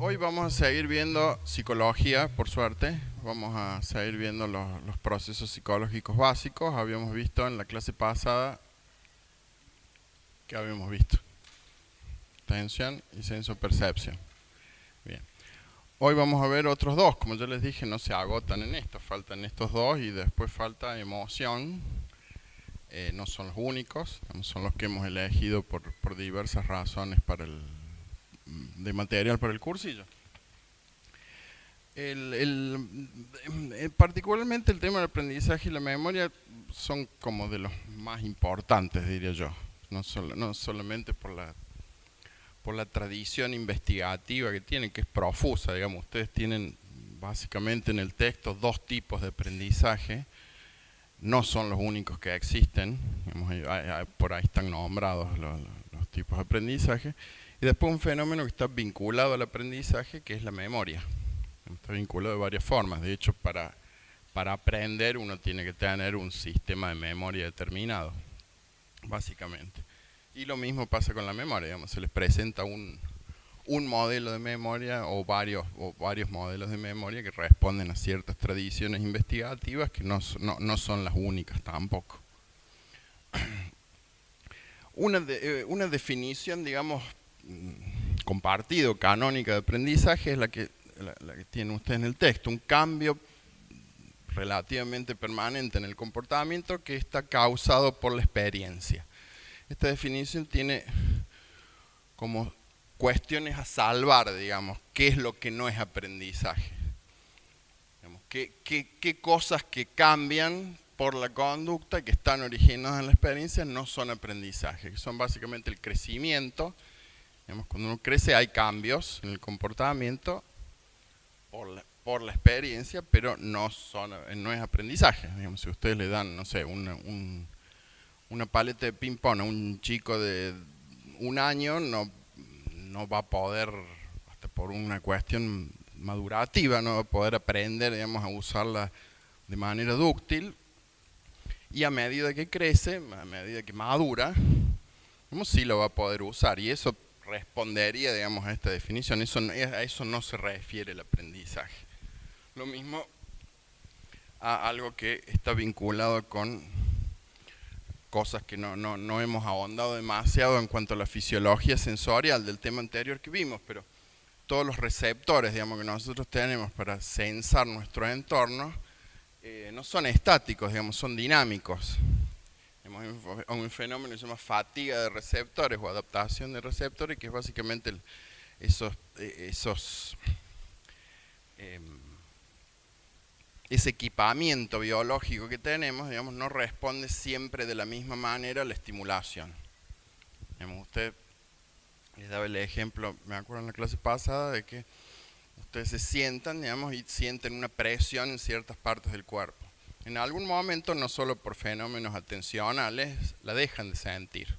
Hoy vamos a seguir viendo psicología, por suerte. Vamos a seguir viendo los procesos psicológicos básicos. Habíamos visto en la clase pasada, ¿qué habíamos visto? Atención y sensopercepción. Bien. Hoy vamos a ver otros dos. Como yo les dije, no se agotan en esto. Faltan estos dos y después falta emoción. No son los únicos, son los que hemos elegido por diversas razones de material para el cursillo. Particularmente el tema del aprendizaje y la memoria son como de los más importantes, diría yo. No solamente por la tradición investigativa que tienen, que es profusa, digamos. Ustedes tienen básicamente en el texto dos tipos de aprendizaje. No son los únicos que existen, digamos, por ahí están nombrados los tipos de aprendizaje. Y después un fenómeno que está vinculado al aprendizaje, que es la memoria. Está vinculado de varias formas. De hecho, para aprender uno tiene que tener un sistema de memoria determinado, básicamente. Y lo mismo pasa con la memoria, digamos, se les presenta un modelo de memoria o varios modelos de memoria que responden a ciertas tradiciones investigativas que no son las únicas tampoco. Una definición, digamos, compartido, canónica de aprendizaje es la que tienen ustedes en el texto, un cambio relativamente permanente en el comportamiento que está causado por la experiencia. Esta definición tiene como cuestiones a salvar, digamos, qué es lo que no es aprendizaje. Digamos, qué cosas que cambian por la conducta que están originadas en la experiencia no son aprendizaje, que son básicamente el crecimiento. Digamos, cuando uno crece hay cambios en el comportamiento por la experiencia, pero no es aprendizaje. Digamos, si ustedes le dan, no sé, una paleta de ping-pong a un chico de un año, no va a poder, hasta por una cuestión madurativa, no va a poder aprender, digamos, a usarla de manera dúctil. Y a medida que crece, a medida que madura, digamos, sí lo va a poder usar. Y eso respondería, digamos, a esta definición. A eso no se refiere el aprendizaje. Lo mismo a algo que está vinculado con cosas que no hemos ahondado demasiado en cuanto a la fisiología sensorial del tema anterior que vimos, pero todos los receptores, digamos, que nosotros tenemos para sensar nuestro entorno no son estáticos, digamos, son dinámicos. Hay un fenómeno que se llama fatiga de receptores o adaptación de receptores, que es básicamente ese equipamiento biológico que tenemos, digamos, no responde siempre de la misma manera a la estimulación. Digamos, usted les daba el ejemplo, me acuerdo en la clase pasada, de que ustedes se sientan, digamos, y sienten una presión en ciertas partes del cuerpo. En algún momento, no solo por fenómenos atencionales, la dejan de sentir.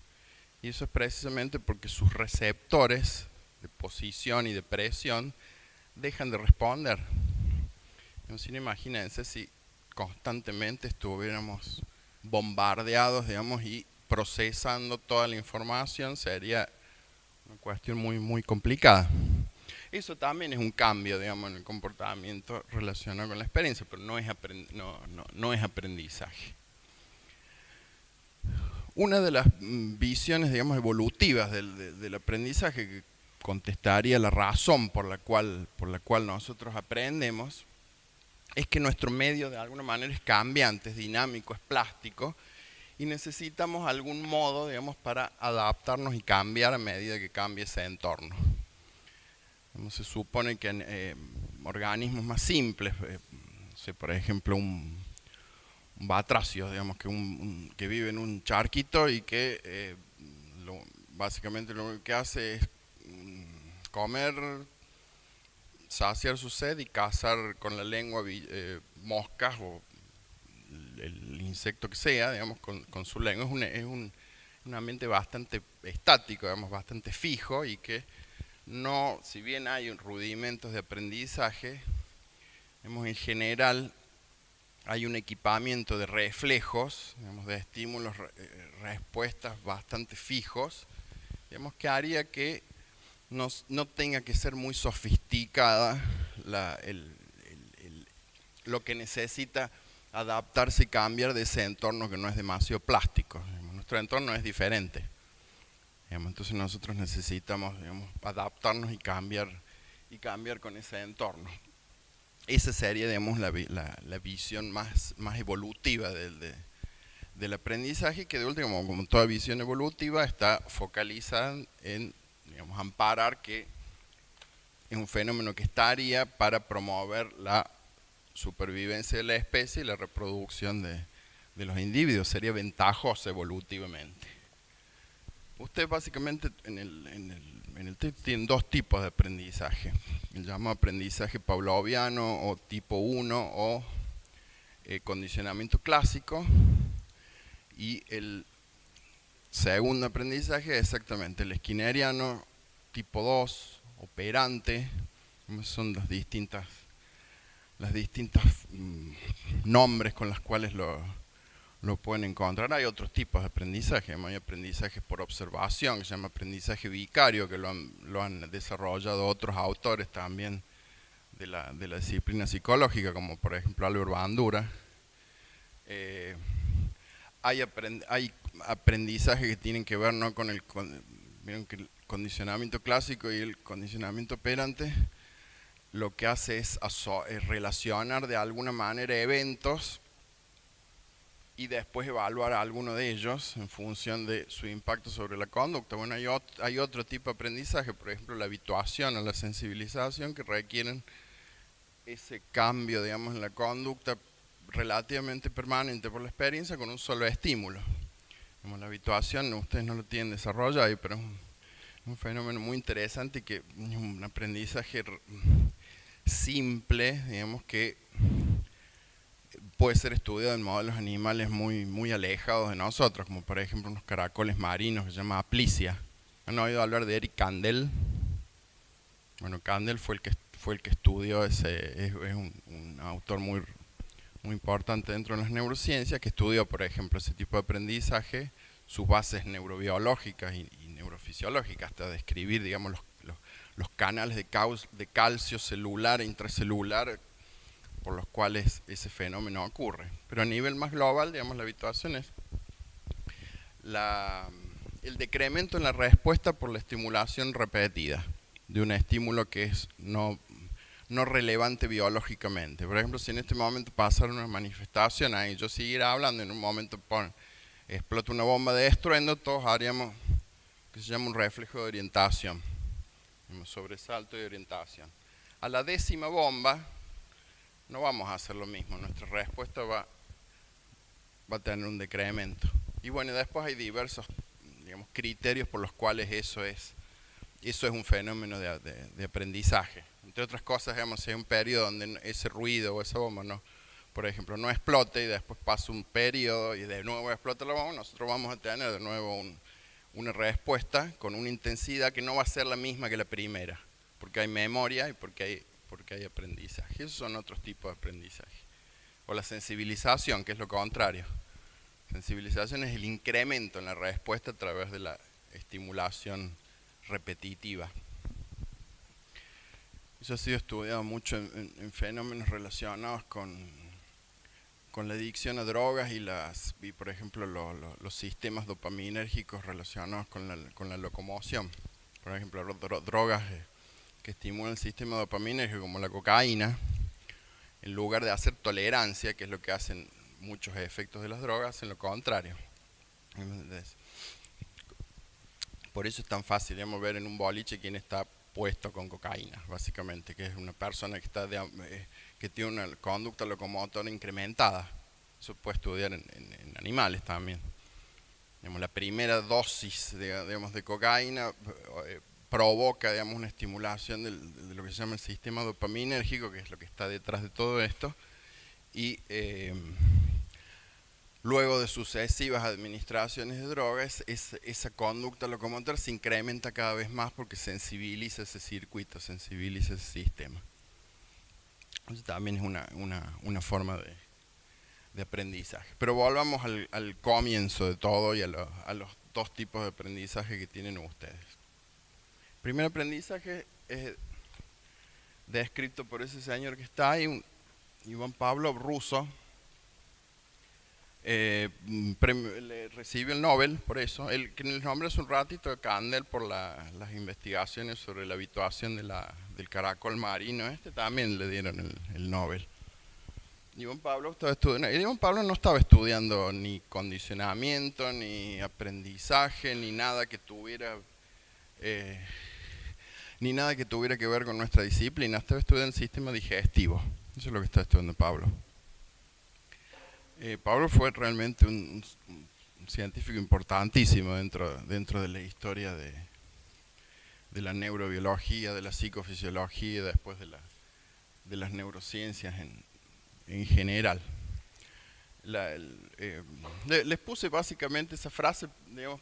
Y eso es precisamente porque sus receptores de posición y de presión dejan de responder. Entonces, imagínense si constantemente estuviéramos bombardeados, digamos, y procesando toda la información, sería una cuestión muy, muy complicada. Eso también es un cambio, digamos, en el comportamiento relacionado con la experiencia, pero no es aprendizaje. Una de las visiones, digamos, evolutivas del aprendizaje, que contestaría la razón por la cual nosotros aprendemos, es que nuestro medio de alguna manera es cambiante, es dinámico, es plástico, y necesitamos algún modo, digamos, para adaptarnos y cambiar a medida que cambie ese entorno. Se supone que en organismos más simples, por ejemplo un batracio, digamos, que vive en un charquito y que básicamente lo único que hace es comer, saciar su sed y cazar con la lengua moscas o el insecto que sea, digamos, con su lengua. Es un ambiente bastante estático, digamos, bastante fijo, y que no, si bien hay rudimentos de aprendizaje, digamos, en general hay un equipamiento de reflejos, digamos, de estímulos, respuestas bastante fijos, digamos, que haría que no tenga que ser muy sofisticada lo que necesita adaptarse y cambiar de ese entorno que no es demasiado plástico. Nuestro entorno es diferente. Entonces nosotros necesitamos, adaptarnos y cambiar con ese entorno. Esa sería, la visión más evolutiva del aprendizaje, que de último, como toda visión evolutiva, está focalizada en, amparar que es un fenómeno que estaría para promover la supervivencia de la especie y la reproducción de los individuos. Sería ventajoso evolutivamente. Usted básicamente en el texto tienen dos tipos de aprendizaje. El llamado aprendizaje pavloviano o tipo 1 o condicionamiento clásico. Y el segundo aprendizaje es exactamente el skinneriano tipo 2, operante. Son las distintas nombres con las cuales lo pueden encontrar. Hay otros tipos de aprendizaje. Hay aprendizaje por observación, que se llama aprendizaje vicario, que lo han desarrollado otros autores también de la disciplina psicológica, como por ejemplo Albert Bandura. Hay aprendizaje que tienen que ver, ¿no?, vieron que el condicionamiento clásico y el condicionamiento operante lo que hace es relacionar de alguna manera eventos y después evaluar a alguno de ellos en función de su impacto sobre la conducta. Bueno, hay otro tipo de aprendizaje, por ejemplo la habituación o la sensibilización, que requieren ese cambio, digamos, en la conducta relativamente permanente por la experiencia con un solo estímulo. La habituación, ustedes no lo tienen desarrollado ahí, pero es un fenómeno muy interesante y que es un aprendizaje simple, digamos, que puede ser estudiado en modelos animales muy alejados de nosotros, como por ejemplo unos caracoles marinos que se llama Aplicia. ¿Han oído hablar de Eric Kandel? Bueno, Kandel fue el que estudió es un autor muy importante dentro de las neurociencias, que estudió, por ejemplo, ese tipo de aprendizaje, sus bases neurobiológicas y neurofisiológicas, hasta describir, digamos, los canales de calcio celular e intracelular por los cuales ese fenómeno ocurre. Pero a nivel más global, digamos, la habituación es el decremento en la respuesta por la estimulación repetida de un estímulo que es no relevante biológicamente. Por ejemplo, si en este momento pasara una manifestación ahí, yo siguiera hablando, en un momento explota una bomba de estruendo, todos haríamos que se llama un reflejo de orientación, un sobresalto de orientación. A la 10ª bomba no vamos a hacer lo mismo, nuestra respuesta va a tener un decremento. Y bueno, después hay diversos, digamos, criterios por los cuales eso es un fenómeno de aprendizaje. Entre otras cosas, digamos, si hay un periodo donde ese ruido o esa bomba no, por ejemplo, no explote y después pasa un periodo y de nuevo explota la bomba, nosotros vamos a tener de nuevo una respuesta con una intensidad que no va a ser la misma que la primera, porque hay memoria y porque hay aprendizaje. Esos son otros tipos de aprendizaje. O la sensibilización, que es lo contrario. Sensibilización es el incremento en la respuesta a través de la estimulación repetitiva. Eso ha sido estudiado mucho en fenómenos relacionados con la adicción a drogas y por ejemplo los sistemas dopaminérgicos relacionados con la locomoción. Por ejemplo, drogas que estimulan el sistema dopaminérgico, como la cocaína, en lugar de hacer tolerancia, que es lo que hacen muchos efectos de las drogas, hacen lo contrario. Por eso es tan fácil, digamos, ver en un boliche quién está puesto con cocaína, básicamente, que es una persona que tiene una conducta locomotora incrementada. Eso puede estudiar en animales también. Digamos, la primera dosis de cocaína provoca, digamos, una estimulación de lo que se llama el sistema dopaminérgico, que es lo que está detrás de todo esto, y luego de sucesivas administraciones de drogas, esa conducta locomotora se incrementa cada vez más porque sensibiliza ese circuito, sensibiliza ese sistema. Entonces también es una forma de aprendizaje. Pero volvamos al comienzo de todo y a los dos tipos de aprendizaje que tienen ustedes. primer aprendizaje es descrito por ese señor que está ahí, Iván Pavlov, ruso. Le recibe el Nobel por eso. Que les nombré hace un ratito a Kandel por las investigaciones sobre la habituación del caracol marino. También le dieron el Nobel. Iván Pavlov estaba estudiando. Iván Pavlov no estaba estudiando ni condicionamiento, ni aprendizaje, ni nada que tuviera que ver con nuestra disciplina. Estaba estudiando el sistema digestivo. Eso es lo que está estudiando Pablo. Pablo fue realmente un científico importantísimo dentro de la historia de la neurobiología, de la psicofisiología y después de las neurociencias en general. Les puse básicamente esa frase, digamos,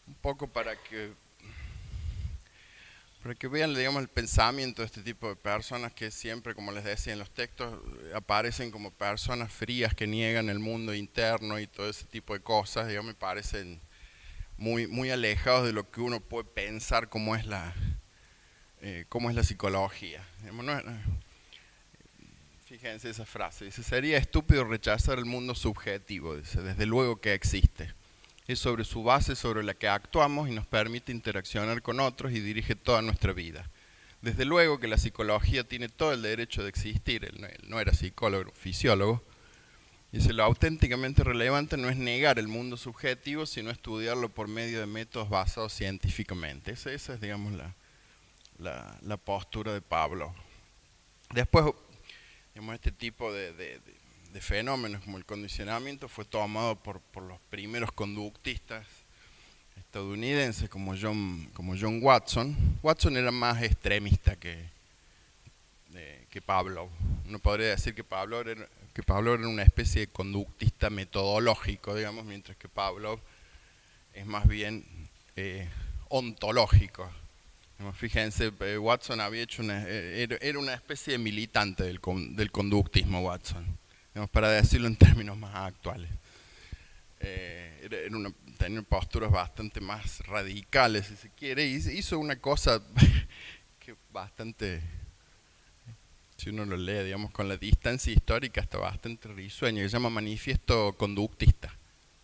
un poco para que vean, digamos, el pensamiento de este tipo de personas que siempre, como les decía en los textos, aparecen como personas frías que niegan el mundo interno y todo ese tipo de cosas. Digamos, me parecen muy, muy alejados de lo que uno puede pensar cómo es la psicología. Digamos, fíjense esa frase, dice: sería estúpido rechazar el mundo subjetivo, dice, desde luego que existe. Es sobre su base sobre la que actuamos y nos permite interaccionar con otros y dirige toda nuestra vida. Desde luego que la psicología tiene todo el derecho de existir. Él no era psicólogo, era fisiólogo. Dice: lo auténticamente relevante no es negar el mundo subjetivo, sino estudiarlo por medio de métodos basados científicamente. Esa es, digamos, la postura de Pablo. Después, digamos, este tipo de fenómenos como el condicionamiento fue tomado por los primeros conductistas estadounidenses como John Watson. Watson era más extremista que Pavlov. Uno podría decir que Pavlov era una especie de conductista metodológico, digamos, mientras que Pavlov es más bien ontológico. Fíjense, Watson había hecho era una especie de militante del conductismo, Watson, digamos, para decirlo en términos más actuales. Tenía posturas bastante más radicales, si se quiere, y hizo una cosa que bastante, si uno lo lee, digamos, con la distancia histórica, está bastante risueño, que se llama Manifiesto Conductista,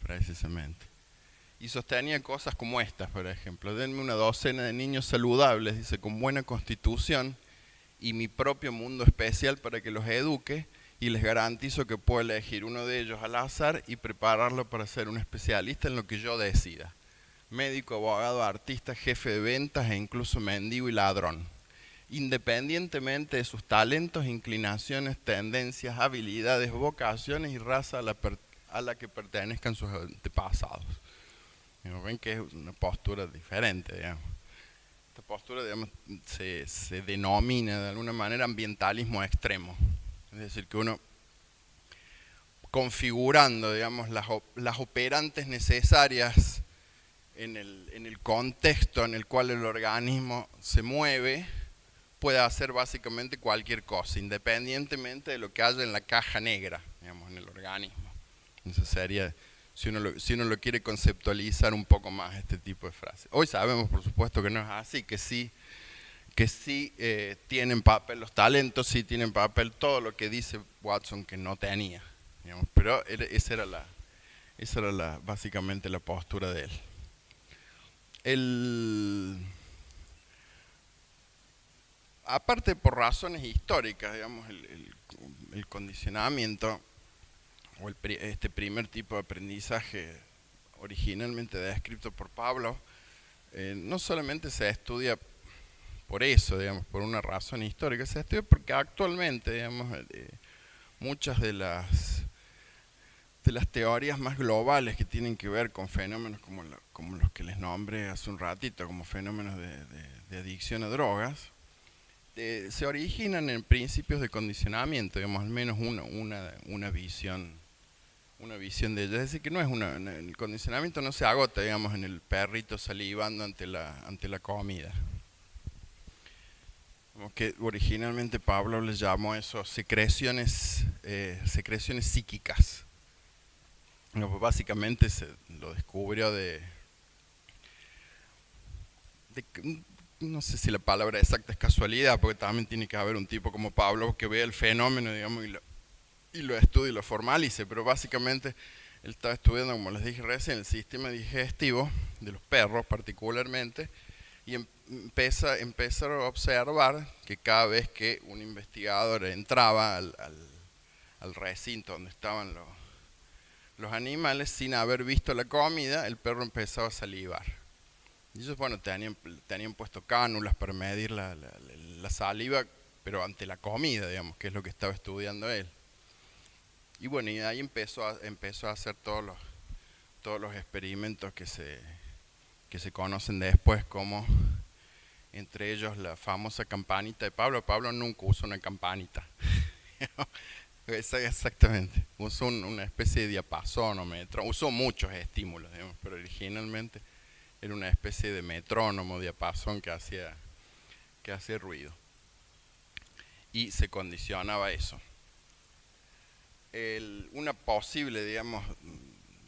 precisamente. Y sostenía cosas como estas, por ejemplo: denme una docena de niños saludables, dice, con buena constitución y mi propio mundo especial para que los eduque, y les garantizo que puedo elegir uno de ellos al azar y prepararlo para ser un especialista en lo que yo decida. Médico, abogado, artista, jefe de ventas e incluso mendigo y ladrón. Independientemente de sus talentos, inclinaciones, tendencias, habilidades, vocaciones y raza a la que pertenezcan sus antepasados. Ven que es una postura diferente, digamos. Esta postura, digamos, se denomina de alguna manera ambientalismo extremo. Es decir, que uno, configurando, digamos, las operantes necesarias en el contexto en el cual el organismo se mueve, puede hacer básicamente cualquier cosa, independientemente de lo que haya en la caja negra, digamos, en el organismo. Eso sería, si uno lo quiere conceptualizar un poco más, este tipo de frases. Hoy sabemos, por supuesto, que no es así, que sí tienen papel los talentos, sí tienen papel todo lo que dice Watson que no tenía, digamos, pero esa era básicamente la postura de él. Aparte, por razones históricas, digamos, el condicionamiento o este primer tipo de aprendizaje originalmente descrito por Pablo, no solamente se estudia por eso, digamos, por una razón histórica, se estudia porque actualmente, digamos, muchas de las teorías más globales que tienen que ver con fenómenos como los que les nombré hace un ratito, como fenómenos de adicción a drogas, se originan en principios de condicionamiento, digamos, al menos una visión de ello. Es decir, que no es el condicionamiento no se agota, digamos, en el perrito salivando ante la comida. Como que originalmente Pablo les llamó eso secreciones psíquicas. No, pues básicamente se lo descubrió no sé si la palabra exacta es casualidad, porque también tiene que haber un tipo como Pablo que vea el fenómeno, digamos, y lo estudie y lo formalice, pero básicamente él estaba estudiando, como les dije recién, el sistema digestivo de los perros particularmente, y empezó a observar que cada vez que un investigador entraba al recinto donde estaban los animales, sin haber visto la comida, el perro empezaba a salivar. Y ellos, bueno, tenían puesto cánulas para medir la saliva, pero ante la comida, digamos, que es lo que estaba estudiando él. Y bueno, y ahí empezó a hacer todos los experimentos que se conocen después, como entre ellos la famosa campanita de Pablo. Pablo nunca usó una campanita. Exactamente, usó una especie de diapasónometro, usó muchos estímulos, digamos, pero originalmente era una especie de metrónomo, diapasón que hacía ruido. Y se condicionaba eso. Una posible, digamos,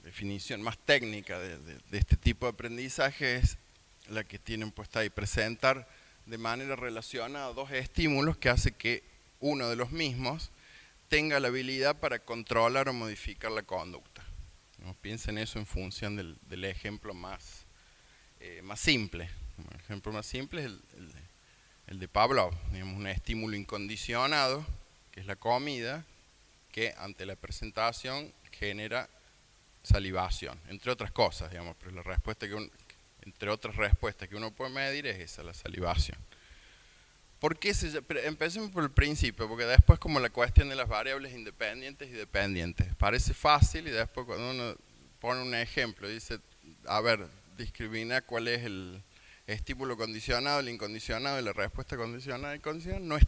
definición más técnica de este tipo de aprendizaje es la que tienen puesta ahí: presentar de manera relacionada dos estímulos que hace que uno de los mismos tenga la habilidad para controlar o modificar la conducta. ¿No? Piensen eso en función del ejemplo más simple. El ejemplo más simple es el de Pavlov, digamos, un estímulo incondicionado, que es la comida, que ante la presentación genera salivación, entre otras cosas, digamos, pero la respuesta entre otras respuestas que uno puede medir es esa, la salivación. ¿Por qué empecemos por el principio? Porque después, como la cuestión de las variables independientes y dependientes, parece fácil, y después cuando uno pone un ejemplo y dice, a ver, discrimina cuál es el estímulo condicionado, el incondicionado y la respuesta condicionada y condicionada, no es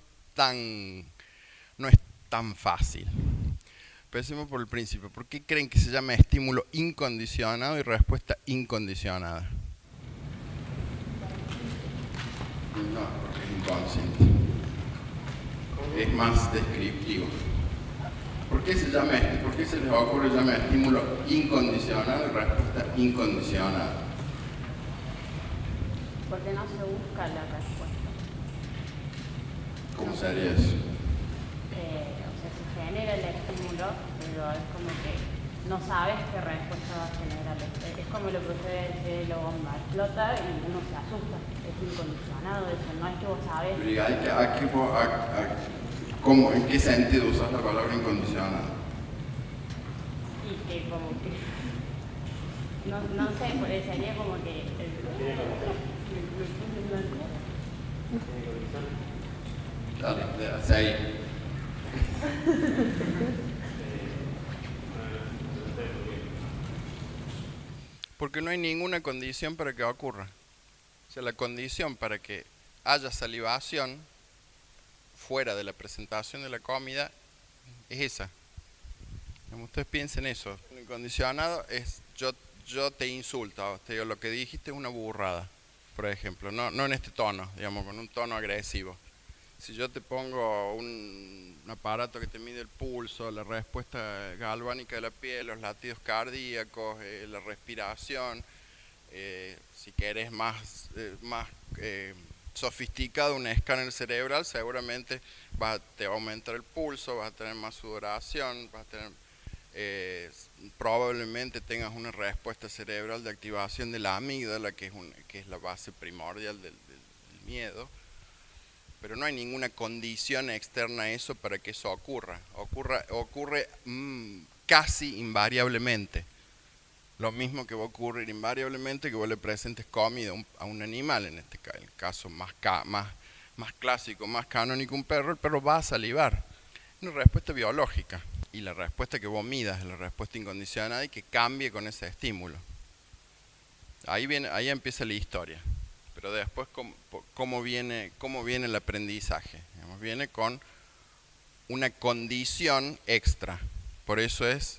tan fácil. Empecemos por el principio. ¿Por qué creen que se llama estímulo incondicionado y respuesta incondicionada? No, porque es inconsciente. Es más descriptivo. ¿Por qué se les ocurre llamar estímulo incondicionado y respuesta incondicionada? Porque no se busca la respuesta. ¿Cómo sería eso? O sea, se genera el estímulo, pero es como que no sabes qué respuesta va a generar. Es como lo que ustedes deciden, la bomba explota y uno se asusta. Es incondicionado eso, no es que vos sabés. ¿En qué sentido usas la palabra incondicionado? Y que como que... No sé, por eso sería como que... Dale, hacia ahí. Porque no hay ninguna condición para que ocurra. O sea, la condición para que haya salivación fuera de la presentación de la comida es esa. Como ustedes piensen eso. El incondicionado es yo te insulto, te digo, lo que dijiste es una burrada, por ejemplo, no en este tono, digamos, con un tono agresivo. Si yo te pongo un aparato que te mide el pulso, la respuesta galvánica de la piel, los latidos cardíacos, la respiración, si querés más sofisticado, un escáner cerebral, seguramente te va a aumentar el pulso, vas a tener más sudoración, vas a tener, probablemente tengas una respuesta cerebral de activación de la amígdala, que es la base primordial del miedo. Pero no hay ninguna condición externa a eso para que eso ocurra. Ocurre casi invariablemente. Lo mismo que va a ocurrir invariablemente que vos le presentes comida a un animal, en este caso, el caso más clásico, más canónico, un perro, el perro va a salivar. Una respuesta biológica. Y la respuesta que vos midas es la respuesta incondicionada y que cambie con ese estímulo. Ahí empieza la historia. Pero después, ¿cómo viene el aprendizaje? Digamos, viene con una condición extra. Por eso es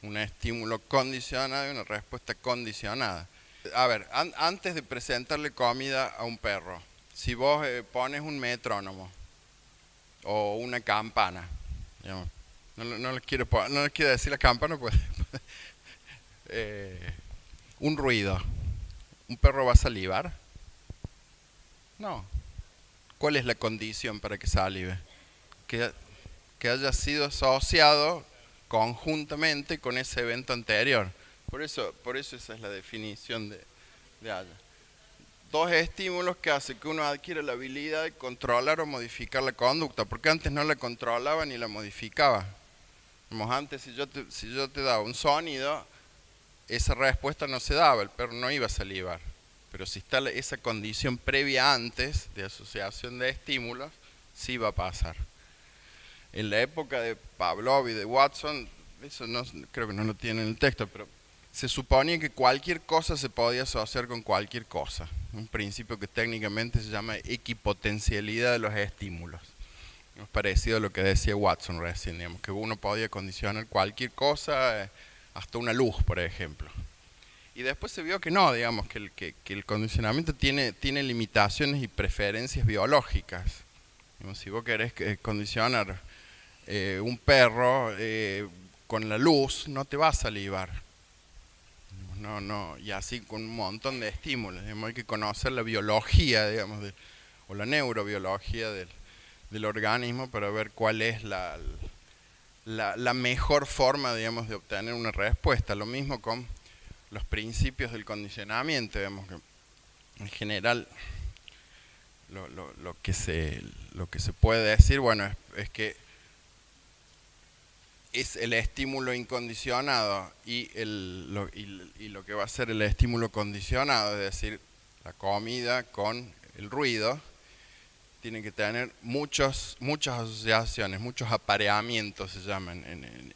un estímulo condicionado y una respuesta condicionada. A ver, antes de presentarle comida a un perro, si vos pones un metrónomo o una campana, digamos, no les quiero decir la campana, pues un ruido, ¿un perro va a salivar? No. ¿Cuál es la condición para que salive? Que, que haya sido asociado conjuntamente con ese evento anterior. Por eso esa es la definición de haya. Dos estímulos que hacen que uno adquiera la habilidad de controlar o modificar la conducta, porque antes no la controlaba ni la modificaba. Antes, si yo te daba un sonido, esa respuesta no se daba, el perro no iba a salivar. Pero si está esa condición previa antes de asociación de estímulos, sí va a pasar. En la época de Pavlov y de Watson, eso no, creo que no lo tiene en el texto, pero se suponía que cualquier cosa se podía asociar con cualquier cosa. Un principio que técnicamente se llama equipotencialidad de los estímulos. Es parecido a lo que decía Watson recién, digamos, que uno podía condicionar cualquier cosa, hasta una luz, por ejemplo. Y después se vio que no, digamos, que el condicionamiento tiene limitaciones y preferencias biológicas. Digamos, si vos querés condicionar un perro con la luz, no te va a salivar. No, y así con un montón de estímulos. Digamos, hay que conocer la biología, digamos, o la neurobiología del organismo para ver cuál es la mejor forma, digamos, de obtener una respuesta. Lo mismo con los principios del condicionamiento, digamos, que en general lo que se puede decir, bueno, es que es el estímulo incondicionado y lo que va a ser el estímulo condicionado, es decir, la comida con el ruido, tiene que tener muchas asociaciones, muchos apareamientos se llaman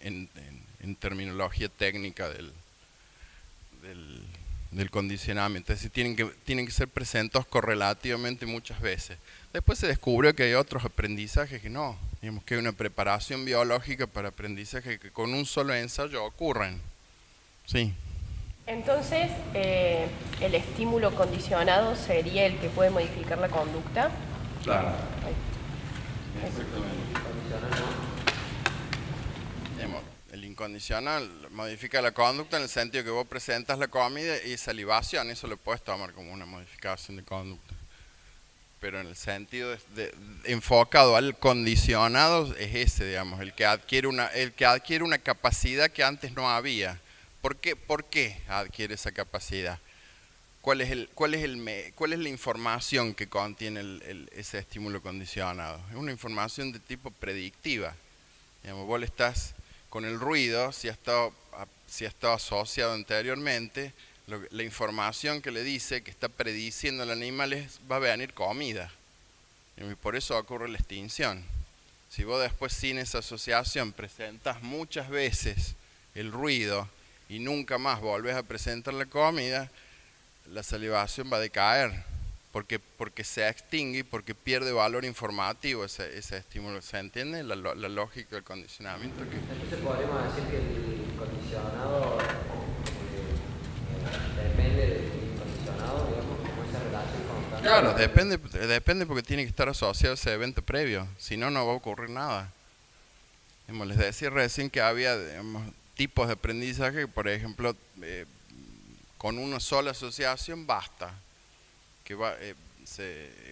en terminología técnica del condicionamiento. Es decir, tienen que ser presentados correlativamente muchas veces. Después se descubrió que hay otros aprendizajes que no. Digamos que hay una preparación biológica para aprendizaje que con un solo ensayo ocurren. Sí. Entonces, el estímulo condicionado sería el que puede modificar la conducta. Claro. Exactamente. El incondicional modifica la conducta en el sentido que vos presentas la comida y salivación, eso lo puedes tomar como una modificación de conducta. Pero en el sentido enfocado al condicionado es ese, digamos, el que adquiere una capacidad que antes no había. ¿Por qué adquiere esa capacidad? ¿Cuál es la información que contiene ese estímulo condicionado? Es una información de tipo predictiva. Digamos, vos le estás con el ruido, si ha estado asociado anteriormente, la información que le dice que está prediciendo al animal va a venir comida. Y por eso ocurre la extinción. Si vos después sin esa asociación presentas muchas veces el ruido y nunca más volvés a presentar la comida, la salivación va a decaer, porque se extingue y porque pierde valor informativo ese estímulo. ¿Se entiende la lógica del condicionamiento? Entonces podríamos decir que el condicionado depende del incondicionado, digamos, como esa relación constante. Claro, depende porque tiene que estar asociado a ese evento previo, si no, no va a ocurrir nada. Les decía recién que había tipos de aprendizaje, por ejemplo, con una sola asociación basta, que es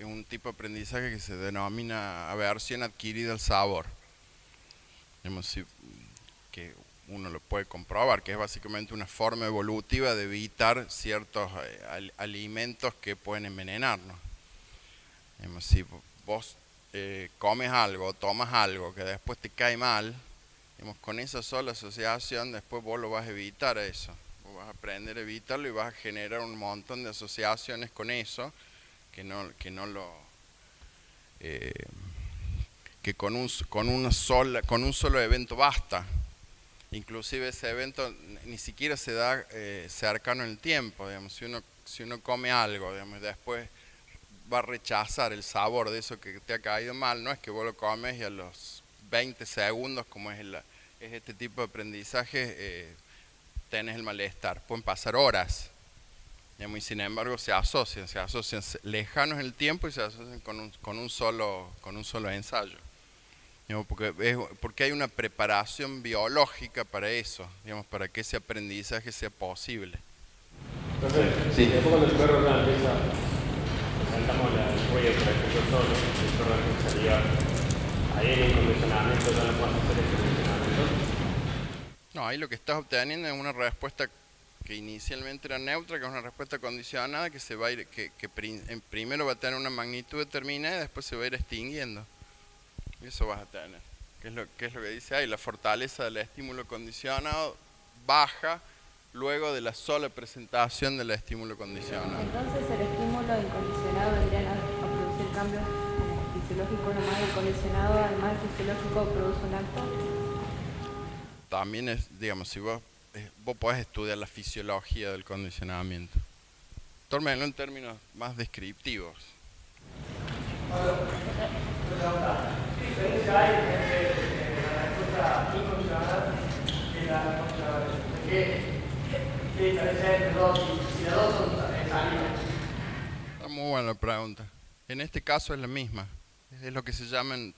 un tipo de aprendizaje que se denomina aversión adquirida al sabor. Que uno lo puede comprobar, que es básicamente una forma evolutiva de evitar ciertos alimentos que pueden envenenarnos. Si vos comes algo, tomas algo que después te cae mal, con esa sola asociación después vos lo vas a evitar eso. Vos vas a aprender a evitarlo y vas a generar un montón de asociaciones con eso que con un solo evento basta. Inclusive ese evento ni siquiera se da cercano en el tiempo. Digamos, si uno come algo, digamos, después va a rechazar el sabor de eso que te ha caído mal, no es que vos lo comes y a los 20 segundos, como es este tipo de aprendizaje, tenés el malestar. Pueden pasar horas, digamos, y sin embargo se asocian lejanos en el tiempo y se asocian con un solo ensayo. Digamos, porque hay una preparación biológica para eso, digamos, para que ese aprendizaje sea posible. Entonces, sí. Después cuando el perro ya empieza a presentamos el ruido, por ejemplo, solo, el perro deja de salivar. Ahí en el condicionamiento ya no puedes hacer el condicionamiento. No, ahí lo que estás obteniendo es una respuesta que inicialmente era neutra, que es una respuesta condicionada, que se va a ir, primero va a tener una magnitud determinada y después se va a ir extinguiendo. Y eso vas a tener. ¿Qué es lo que dice ahí? La fortaleza del estímulo condicionado baja luego de la sola presentación del estímulo condicionado. Entonces el estímulo incondicionado vendrían a producir cambios fisiológicos nomás, el condicionado además del fisiológico produce un acto. También es, digamos, si vos podés estudiar la fisiología del condicionamiento. Tómenlo en términos más descriptivos. ¿Qué diferencia hay entre la respuesta incondicionada y la condicionada? ¿Qué diferencia hay entre dos? Si las dos son salidas. Está muy buena la pregunta. En este caso es la misma. Es lo que se llama en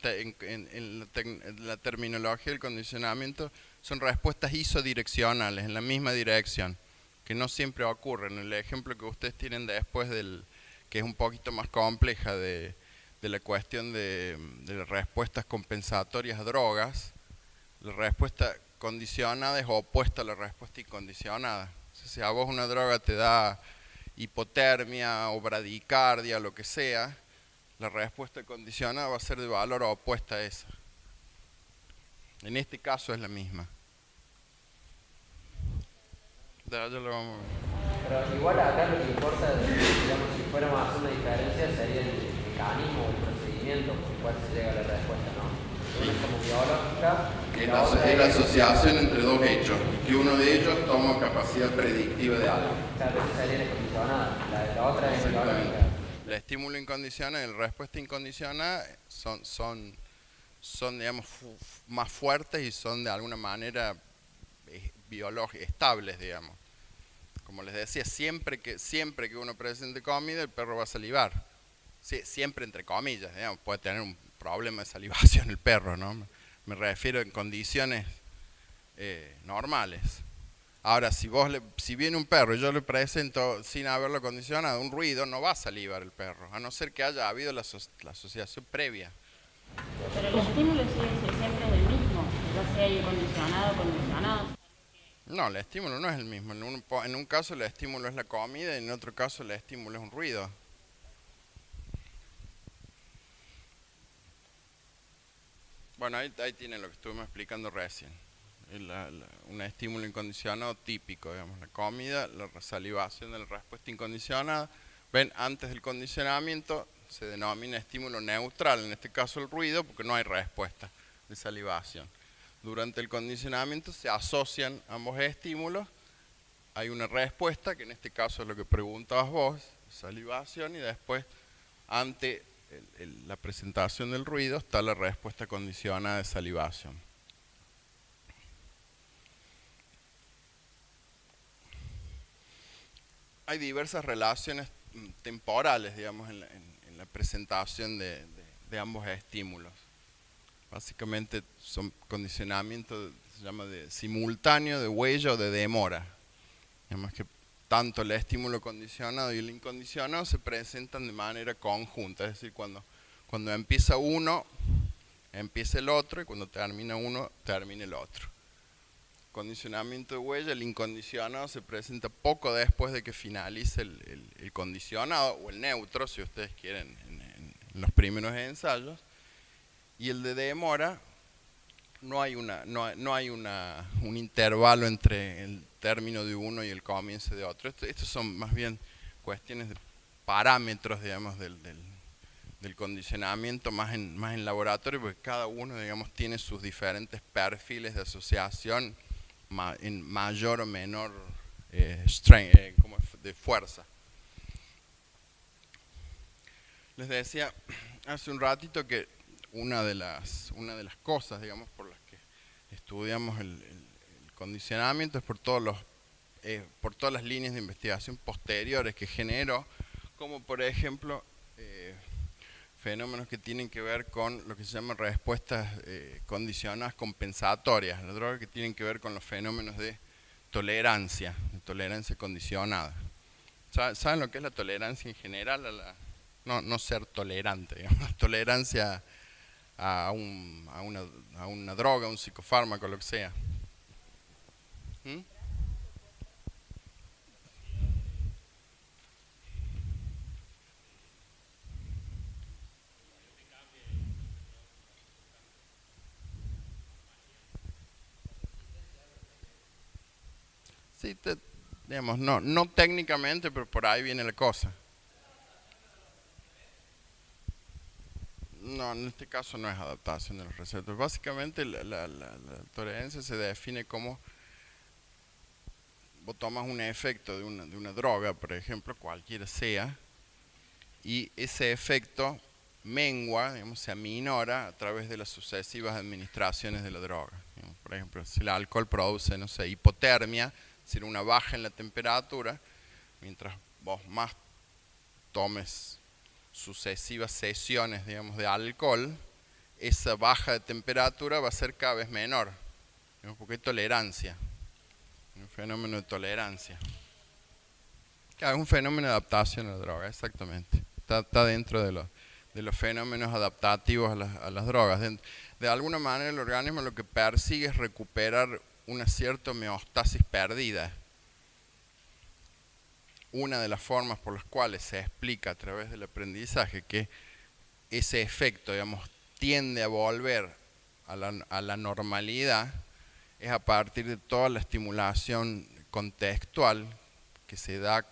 la terminología del condicionamiento, son respuestas isodireccionales, en la misma dirección, que no siempre ocurren. El ejemplo que ustedes tienen después que es un poquito más compleja de la cuestión de las respuestas compensatorias a drogas, la respuesta condicionada es opuesta a la respuesta incondicionada. O sea, si a vos una droga te da hipotermia o bradicardia, lo que sea, la respuesta condicionada va a ser de valor opuesta a esa. En este caso es la misma. Ya lo vamos a ver. Pero igual acá lo que importa, digamos, si fuéramos a hacer una diferencia, sería el mecanismo o el procedimiento por el cual se llega a la respuesta, ¿no? Una es como biológica. Es la asociación entre dos hechos, que uno de ellos toma capacidad predictiva de algo. Claro, esa sería la condicionada. La otra es biológica. El estímulo incondicional y la respuesta incondicionada son digamos, más fuertes y son de alguna manera estables, digamos. Como les decía, siempre que uno presente comida, el perro va a salivar. Sí, siempre entre comillas, digamos, puede tener un problema de salivación el perro, ¿no? Me refiero en condiciones normales. Ahora, si viene un perro y yo le presento sin haberlo condicionado un ruido, no va a salivar el perro, a no ser que haya habido la asociación previa. Pero el estímulo siempre es el mismo, ya sea incondicionado o condicionado. No, el estímulo no es el mismo. En un caso el estímulo es la comida y en otro caso el estímulo es un ruido. Bueno, ahí tienen lo que estuvimos explicando recién. Un estímulo incondicionado típico, digamos, la comida, la salivación de la respuesta incondicionada. Ven, antes del condicionamiento se denomina estímulo neutral, en este caso el ruido, porque no hay respuesta de salivación. Durante el condicionamiento se asocian ambos estímulos, hay una respuesta, que en este caso es lo que preguntabas vos, salivación, y después, ante la presentación del ruido, está la respuesta condicionada de salivación. Hay diversas relaciones temporales, digamos, en la presentación de ambos estímulos. Básicamente son condicionamientos, se llama de simultáneo, de huella o de demora. Además que tanto el estímulo condicionado y el incondicionado se presentan de manera conjunta, es decir, cuando empieza uno, empieza el otro, y cuando termina uno, termina el otro. Condicionamiento de huella, el incondicionado se presenta poco después de que finalice el condicionado, o el neutro, si ustedes quieren, en los primeros ensayos. Y el de demora, no hay un intervalo entre el término de uno y el comienzo de otro. Estos son más bien cuestiones de parámetros, digamos, del condicionamiento más en laboratorio, porque cada uno, digamos, tiene sus diferentes perfiles de asociación en mayor o menor de fuerza. Les decía hace un ratito que una de las cosas, digamos, por las que estudiamos el condicionamiento es por todas las líneas de investigación posteriores que generó, como por ejemplo fenómenos que tienen que ver con lo que se llama respuestas condicionadas compensatorias, las drogas que tienen que ver con los fenómenos de tolerancia condicionada. ¿Saben lo que es la tolerancia en general no ser tolerante, digamos. Tolerancia a una droga, un psicofármaco, lo que sea. ¿Mm? Sí, digamos, no técnicamente, pero por ahí viene la cosa. No, en este caso no es adaptación de los receptores. Básicamente la tolerancia se define como vos tomas un efecto de una droga, por ejemplo, cualquiera sea, y ese efecto mengua, digamos, se aminora a través de las sucesivas administraciones de la droga. Digamos, por ejemplo, si el alcohol produce, no sé, hipotermia, es decir, una baja en la temperatura, mientras vos más tomes sucesivas sesiones, digamos, de alcohol, esa baja de temperatura va a ser cada vez menor, digamos, porque hay tolerancia, un fenómeno de tolerancia. Claro, es un fenómeno de adaptación a la droga, exactamente. Está dentro de los fenómenos adaptativos a las drogas. De alguna manera el organismo lo que persigue es recuperar una cierta homeostasis perdida. Una de las formas por las cuales se explica a través del aprendizaje que ese efecto, digamos, tiende a volver a la normalidad es a partir de toda la estimulación contextual que se da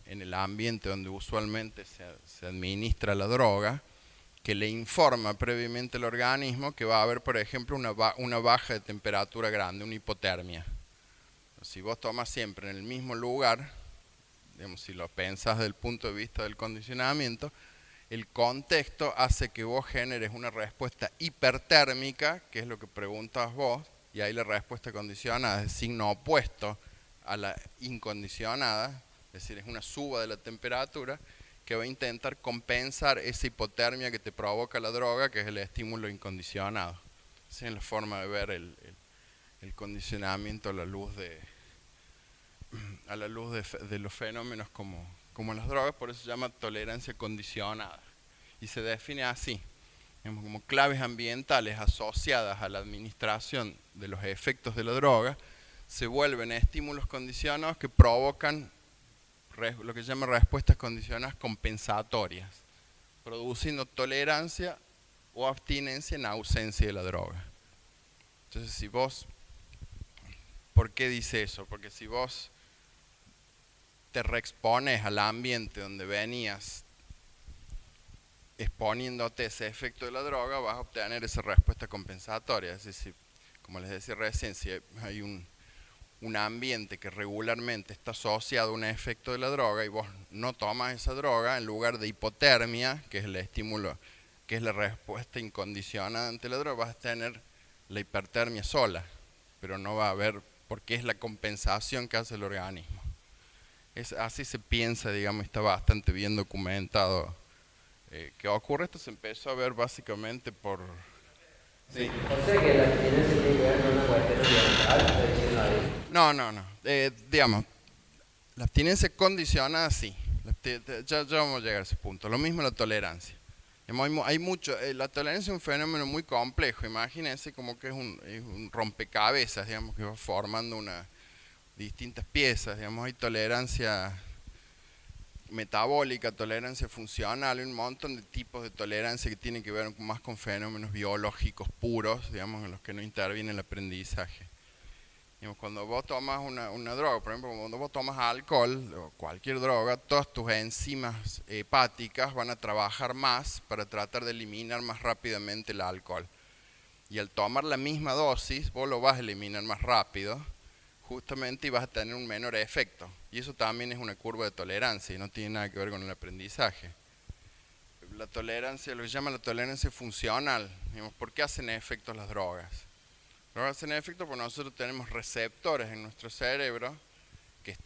en el ambiente donde usualmente se administra la droga, que le informa previamente al organismo que va a haber, por ejemplo, una baja de temperatura grande, una hipotermia. Si vos tomas siempre en el mismo lugar, digamos, si lo pensás desde el punto de vista del condicionamiento, el contexto hace que vos generes una respuesta hipertérmica, que es lo que preguntas vos, y ahí la respuesta condicionada es el signo opuesto a la incondicionada, es decir, es una suba de la temperatura que va a intentar compensar esa hipotermia que te provoca la droga, que es el estímulo incondicionado. Esa es la forma de ver el condicionamiento a la luz de los fenómenos como las drogas, por eso se llama tolerancia condicionada. Y se define así, como claves ambientales asociadas a la administración de los efectos de la droga, se vuelven estímulos condicionados que provocan lo que se llama respuestas condicionadas compensatorias, produciendo tolerancia o abstinencia en ausencia de la droga. Entonces, si vos, ¿por qué dice eso? Porque si vos te reexpones al ambiente donde venías exponiéndote ese efecto de la droga, vas a obtener esa respuesta compensatoria. Es decir, como les decía recién, si hay un ambiente que regularmente está asociado a un efecto de la droga y vos no tomas esa droga, en lugar de hipotermia, que es el estímulo, que es la respuesta incondicionada ante la droga, vas a tener la hipertermia sola, pero no va a haber, porque es la compensación que hace el organismo. Así se piensa, digamos, está bastante bien documentado. ¿Qué ocurre? Esto se empezó a ver básicamente por... Sí. O sea que la abstinencia tiene que ver con una cuestión ambiental, No. Digamos, la abstinencia condicionada sí. Ya vamos a llegar a ese punto. Lo mismo la tolerancia. Hay mucho, la tolerancia es un fenómeno muy complejo. Imagínense como que es un rompecabezas, digamos, que va formando distintas piezas. Digamos, hay tolerancia metabólica, tolerancia funcional, un montón de tipos de tolerancia que tienen que ver más con fenómenos biológicos puros, digamos, en los que no interviene el aprendizaje. Digamos, cuando vos tomas una droga, por ejemplo, cuando vos tomas alcohol o cualquier droga, todas tus enzimas hepáticas van a trabajar más para tratar de eliminar más rápidamente el alcohol. Y al tomar la misma dosis, vos lo vas a eliminar más rápido, justamente, y vas a tener un menor efecto. Y eso también es una curva de tolerancia y no tiene nada que ver con el aprendizaje. La tolerancia, lo que se llama la tolerancia funcional, digamos, ¿por qué hacen efecto las drogas? Las drogas hacen efecto porque nosotros tenemos receptores en nuestro cerebro que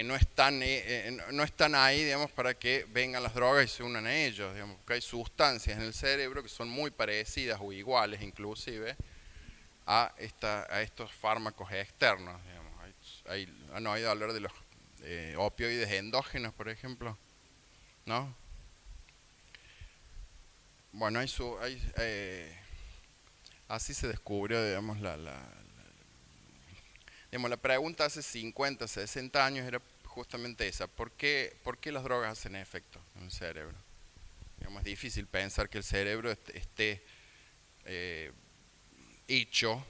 no están ahí, digamos, para que vengan las drogas y se unan a ellos, digamos, porque hay sustancias en el cerebro que son muy parecidas o iguales inclusive a estos fármacos externos, digamos. ¿Han oído hablar de los opioides endógenos, por ejemplo? ¿No? bueno, así se descubrió, digamos, digamos, la pregunta hace 50, 60 años era justamente esa: ¿por qué las drogas hacen efecto en el cerebro? Digamos, es difícil pensar que el cerebro esté hecho,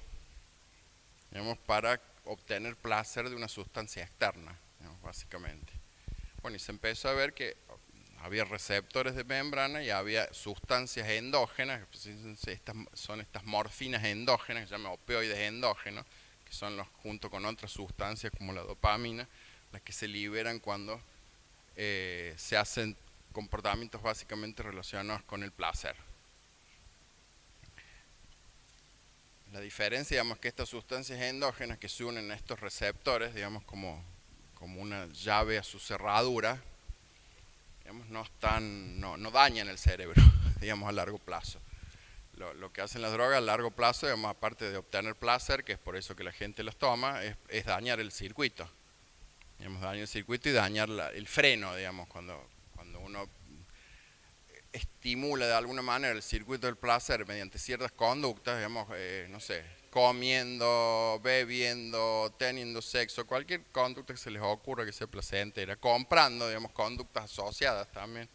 digamos, para obtener placer de una sustancia externa, digamos, básicamente. Bueno, y se empezó a ver que había receptores de membrana y había sustancias endógenas, son estas morfinas endógenas, que se llaman opioides endógenos, que son junto con otras sustancias como la dopamina, las que se liberan cuando se hacen comportamientos básicamente relacionados con el placer. La diferencia, digamos, que estas sustancias endógenas que se unen a estos receptores, digamos, como una llave a su cerradura, digamos, no dañan el cerebro, digamos, a largo plazo. Lo que hacen las drogas a largo plazo, digamos, aparte de obtener placer, que es por eso que la gente las toma, es dañar el circuito. Digamos, dañar el circuito y dañar el freno, digamos, cuando uno estimula de alguna manera el circuito del placer mediante ciertas conductas, digamos, no sé, comiendo, bebiendo, teniendo sexo, cualquier conducta que se les ocurra que sea placentera, comprando, digamos, conductas asociadas también.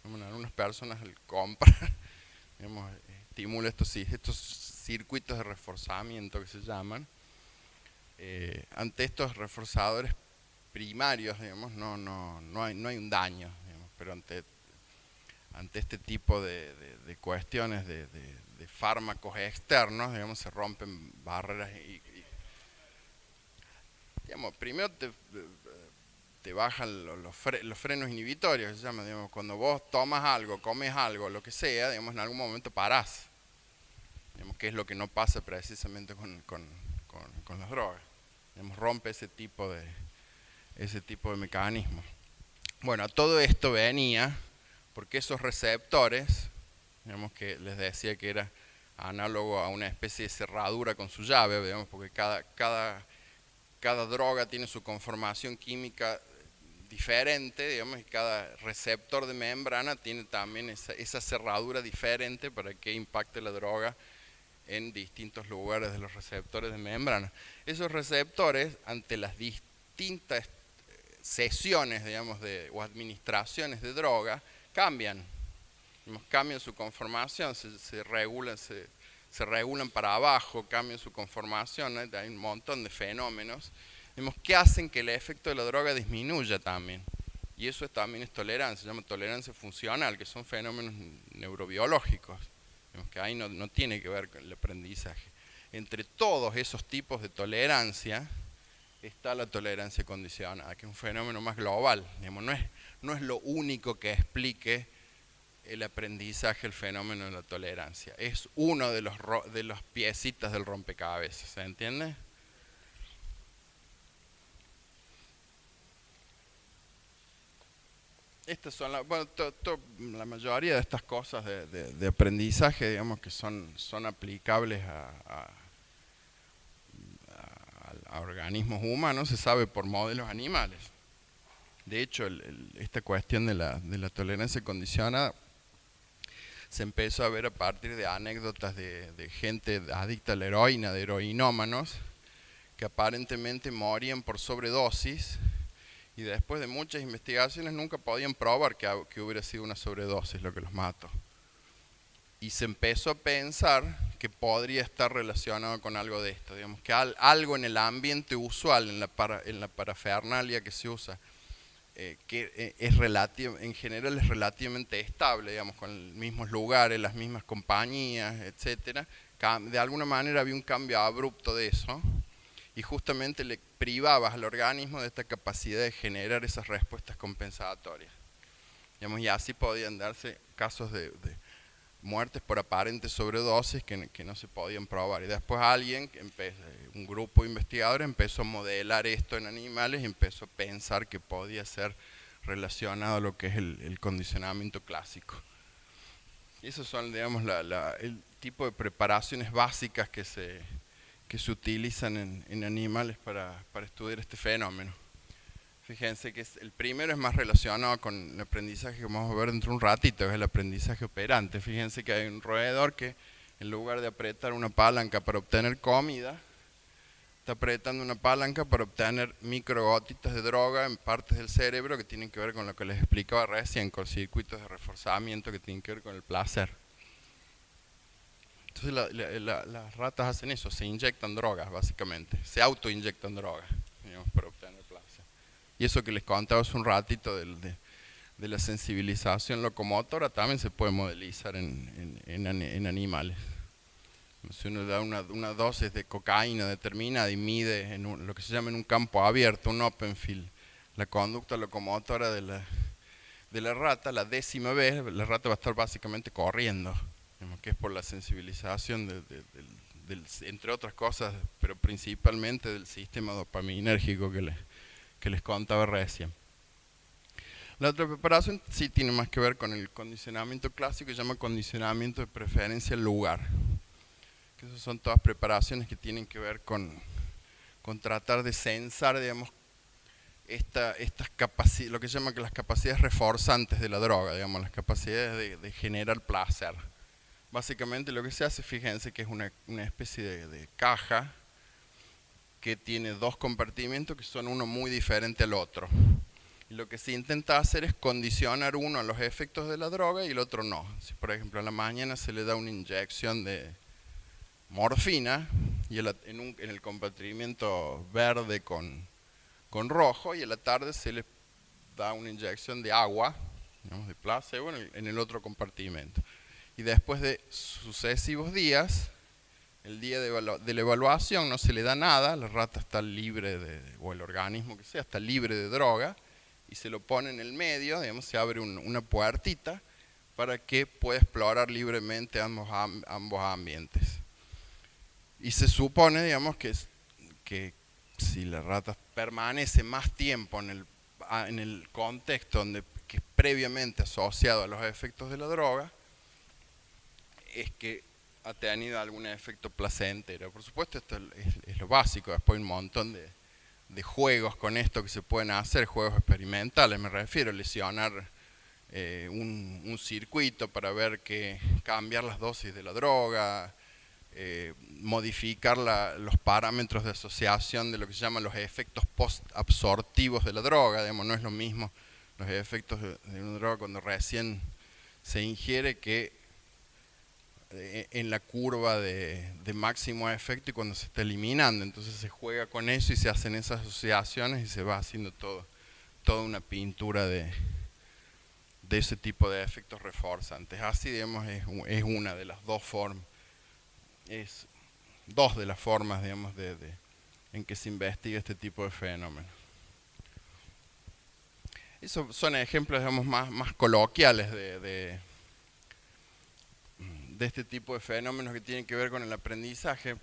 Algunas personas compran, digamos, estimula estos circuitos de reforzamiento que se llaman. Ante estos reforzadores primarios, digamos, no hay un daño, digamos, pero ante este tipo de cuestiones de fármacos externos, digamos, se rompen barreras digamos, primero te bajan los frenos inhibitorios, se llama, digamos, cuando vos tomas algo, comes algo, lo que sea, digamos, en algún momento parás, digamos, que es lo que no pasa precisamente con las drogas, digamos, rompe ese tipo de mecanismos. Bueno, todo esto venía porque esos receptores, digamos, que les decía que era análogo a una especie de cerradura con su llave, digamos, porque cada droga tiene su conformación química diferente, digamos, y cada receptor de membrana tiene también esa cerradura diferente para que impacte la droga en distintos lugares de los receptores de membrana. Esos receptores, ante las distintas sesiones, digamos, o administraciones de droga, cambian su conformación, se regulan para abajo, cambian su conformación, ¿no? Hay un montón de fenómenos, digamos, que hacen que el efecto de la droga disminuya también. Y eso también es tolerancia, se llama tolerancia funcional, que son fenómenos neurobiológicos, digamos, que ahí no tiene que ver con el aprendizaje. Entre todos esos tipos de tolerancia está la tolerancia condicionada, que es un fenómeno más global, digamos, no es lo único que explique el aprendizaje, el fenómeno de la tolerancia. Es uno de los piecitas del rompecabezas, ¿se entiende? Estas son la mayoría de estas cosas de aprendizaje, digamos, que son aplicables a organismos humanos, se sabe por modelos animales. De hecho, esta cuestión de la tolerancia condicionada se empezó a ver a partir de anécdotas de gente adicta a la heroína, de heroinómanos, que aparentemente morían por sobredosis y después de muchas investigaciones nunca podían probar que hubiera sido una sobredosis lo que los mató. Y se empezó a pensar que podría estar relacionado con algo de esto, digamos, que algo en el ambiente usual, en la parafernalia que se usa, que en general es relativamente estable, digamos, con los mismos lugares, las mismas compañías, etcétera. De alguna manera había un cambio abrupto de eso y justamente le privabas al organismo de esta capacidad de generar esas respuestas compensatorias, digamos, y así podían darse casos de muertes por aparentes sobredosis que no se podían probar. Y después un grupo de investigadores empezó a modelar esto en animales y empezó a pensar que podía ser relacionado a lo que es el condicionamiento clásico. Y esos son, digamos, el tipo de preparaciones básicas que se utilizan en animales para estudiar este fenómeno. Fíjense que el primero es más relacionado con el aprendizaje que vamos a ver dentro de un ratito, que es el aprendizaje operante. Fíjense que hay un roedor que en lugar de apretar una palanca para obtener comida, está apretando una palanca para obtener microgotitas de droga en partes del cerebro que tienen que ver con lo que les explicaba recién, con circuitos de reforzamiento que tienen que ver con el placer. Entonces las ratas hacen eso, se inyectan drogas básicamente, se autoinyectan drogas, digamos, para obtener placer. Y eso que les contaba hace un ratito de la sensibilización locomotora también se puede modelizar en animales. Si uno da una dosis de cocaína determinada y mide en lo que se llama en un campo abierto, un open field, la conducta locomotora de la rata, la 10ª vez, la rata va a estar básicamente corriendo, que es por la sensibilización entre otras cosas, pero principalmente del sistema dopaminérgico que les contaba recién. La otra preparación sí tiene más que ver con el condicionamiento clásico, que se llama condicionamiento de preferencia al lugar. Que esas son todas preparaciones que tienen que ver con tratar de censar, digamos, lo que se llama que las capacidades reforzantes de la droga, digamos, las capacidades de generar placer. Básicamente lo que se hace, fíjense que es una especie de caja que tiene dos compartimentos que son uno muy diferente al otro. Y lo que se intenta hacer es condicionar uno a los efectos de la droga y el otro no. Si por ejemplo a la mañana se le da una inyección de morfina y en el compartimento verde con rojo, y a la tarde se le da una inyección de agua, digamos, de placebo en el otro compartimento. Y después de sucesivos días, el día de la evaluación no se le da nada, la rata está libre o el organismo que sea, está libre de droga, y se lo pone en el medio, digamos, se abre una puertita para que pueda explorar libremente ambos ambientes. Y se supone, digamos, que si la rata permanece más tiempo en el contexto que es previamente asociado a los efectos de la droga, es que ha tenido algún efecto placentero. Por supuesto, esto es lo básico. Después hay un montón de juegos con esto que se pueden hacer, juegos experimentales, me refiero, lesionar un circuito para ver cambiar las dosis de la droga, modificar los parámetros de asociación de lo que se llaman los efectos post-absortivos de la droga. Digamos, no es lo mismo los efectos de una droga cuando recién se ingiere que en la curva de máximo efecto y cuando se está eliminando. Entonces se juega con eso y se hacen esas asociaciones y se va haciendo toda una pintura de ese tipo de efectos reforzantes. Así, digamos, es una de las dos formas. Es dos de las formas, digamos, en que se investiga este tipo de fenómenos. Esos son ejemplos, digamos, más coloquiales de este tipo de fenómenos que tienen que ver con el aprendizaje.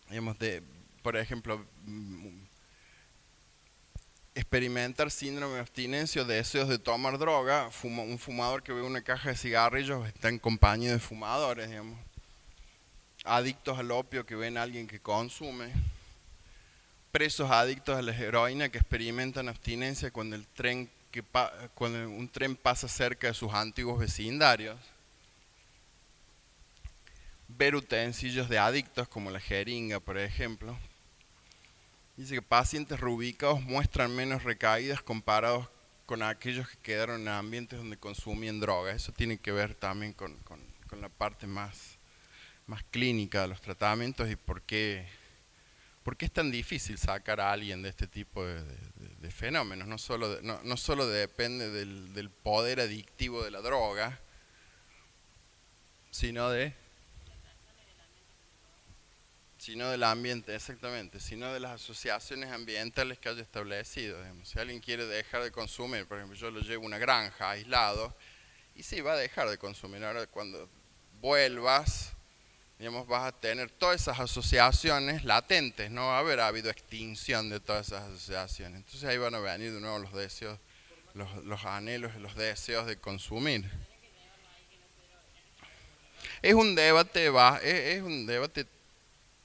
Digamos, por ejemplo, experimentar síndrome de abstinencia o deseos de tomar droga. Un fumador que ve una caja de cigarrillos está en compañía de fumadores, digamos. Adictos al opio que ven a alguien que consume. Presos adictos a la heroína que experimentan abstinencia cuando un tren pasa cerca de sus antiguos vecindarios. Ver utensilios de adictos como la jeringa, por ejemplo. Dice que pacientes reubicados muestran menos recaídas comparados con aquellos que quedaron en ambientes donde consumían drogas. Eso tiene que ver también con la parte más clínica de los tratamientos y por qué es tan difícil sacar a alguien de este tipo de fenómenos. No solo depende del poder adictivo de la droga, sino del ambiente, exactamente, sino de las asociaciones ambientales que haya establecido. Digamos. Si alguien quiere dejar de consumir, por ejemplo, yo lo llevo a una granja aislado, y sí, va a dejar de consumir. Ahora, cuando vuelvas, digamos, vas a tener todas esas asociaciones latentes, no va a haber habido extinción de todas esas asociaciones. Entonces ahí van a venir de nuevo los deseos, los anhelos, los deseos de consumir. Es un debate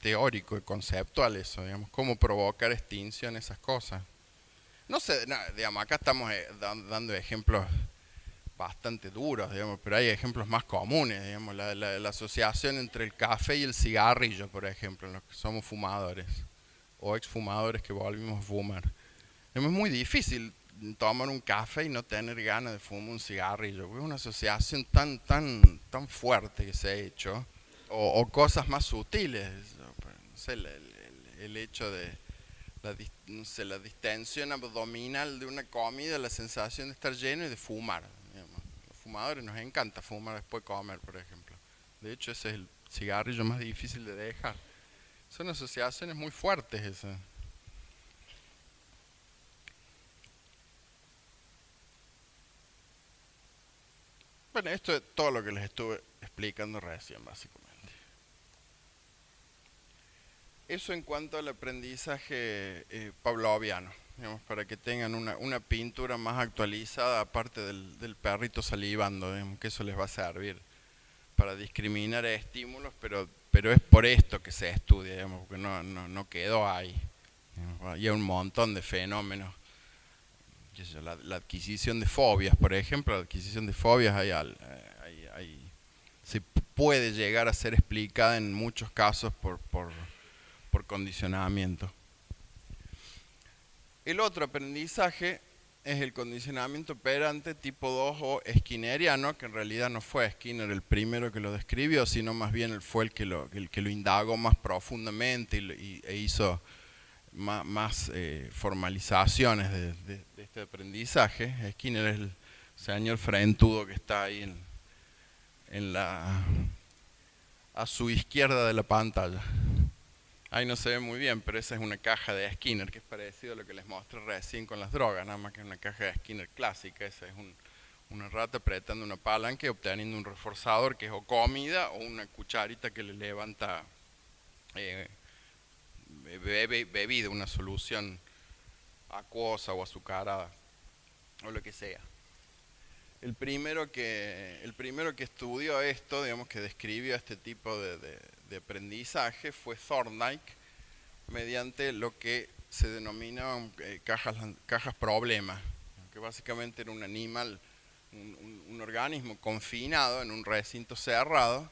teórico y conceptual eso, digamos, cómo provocar extinción, esas cosas. No sé, no, digamos, acá estamos dando ejemplos bastante duros, digamos, pero hay ejemplos más comunes, digamos, la asociación entre el café y el cigarrillo, por ejemplo, en los que somos fumadores o exfumadores que volvimos a fumar. Es muy difícil tomar un café y no tener ganas de fumar un cigarrillo, porque es una asociación tan fuerte que se ha hecho, o cosas más sutiles, no sé, el hecho de no sé, la distensión abdominal de una comida, la sensación de estar lleno y de fumar. Digamos. Los fumadores nos encanta fumar después de comer, por ejemplo. De hecho, ese es el cigarrillo más difícil de dejar. Son asociaciones muy fuertes esas. Bueno, esto es todo lo que les estuve explicando recién, básicamente. Eso en cuanto al aprendizaje pavloviano, digamos, para que tengan una pintura más actualizada, aparte del perrito salivando, digamos, que eso les va a servir para discriminar estímulos, pero es por esto que se estudia, digamos, porque no quedó ahí. Digamos, hay un montón de fenómenos. La adquisición de fobias, por ejemplo, la adquisición de fobias se puede llegar a ser explicada en muchos casos por condicionamiento. El otro aprendizaje es el condicionamiento operante tipo 2 o skinneriano, que en realidad no fue Skinner el primero que lo describió, sino más bien él fue el que lo indagó más profundamente e hizo más formalizaciones de este aprendizaje. Skinner es el señor frentudo que está ahí a su izquierda de la pantalla. Ahí no se ve muy bien, pero esa es una caja de Skinner, que es parecido a lo que les mostré recién con las drogas, nada más que es una caja de Skinner clásica. Esa es una rata apretando una palanca y obteniendo un reforzador que es o comida o una cucharita que le levanta bebida, una solución acuosa o azucarada o lo que sea. El primero que estudió esto, digamos, que describió este tipo de aprendizaje fue Thorndike, mediante lo que se denominaban cajas problema, que básicamente era un animal, un organismo confinado en un recinto cerrado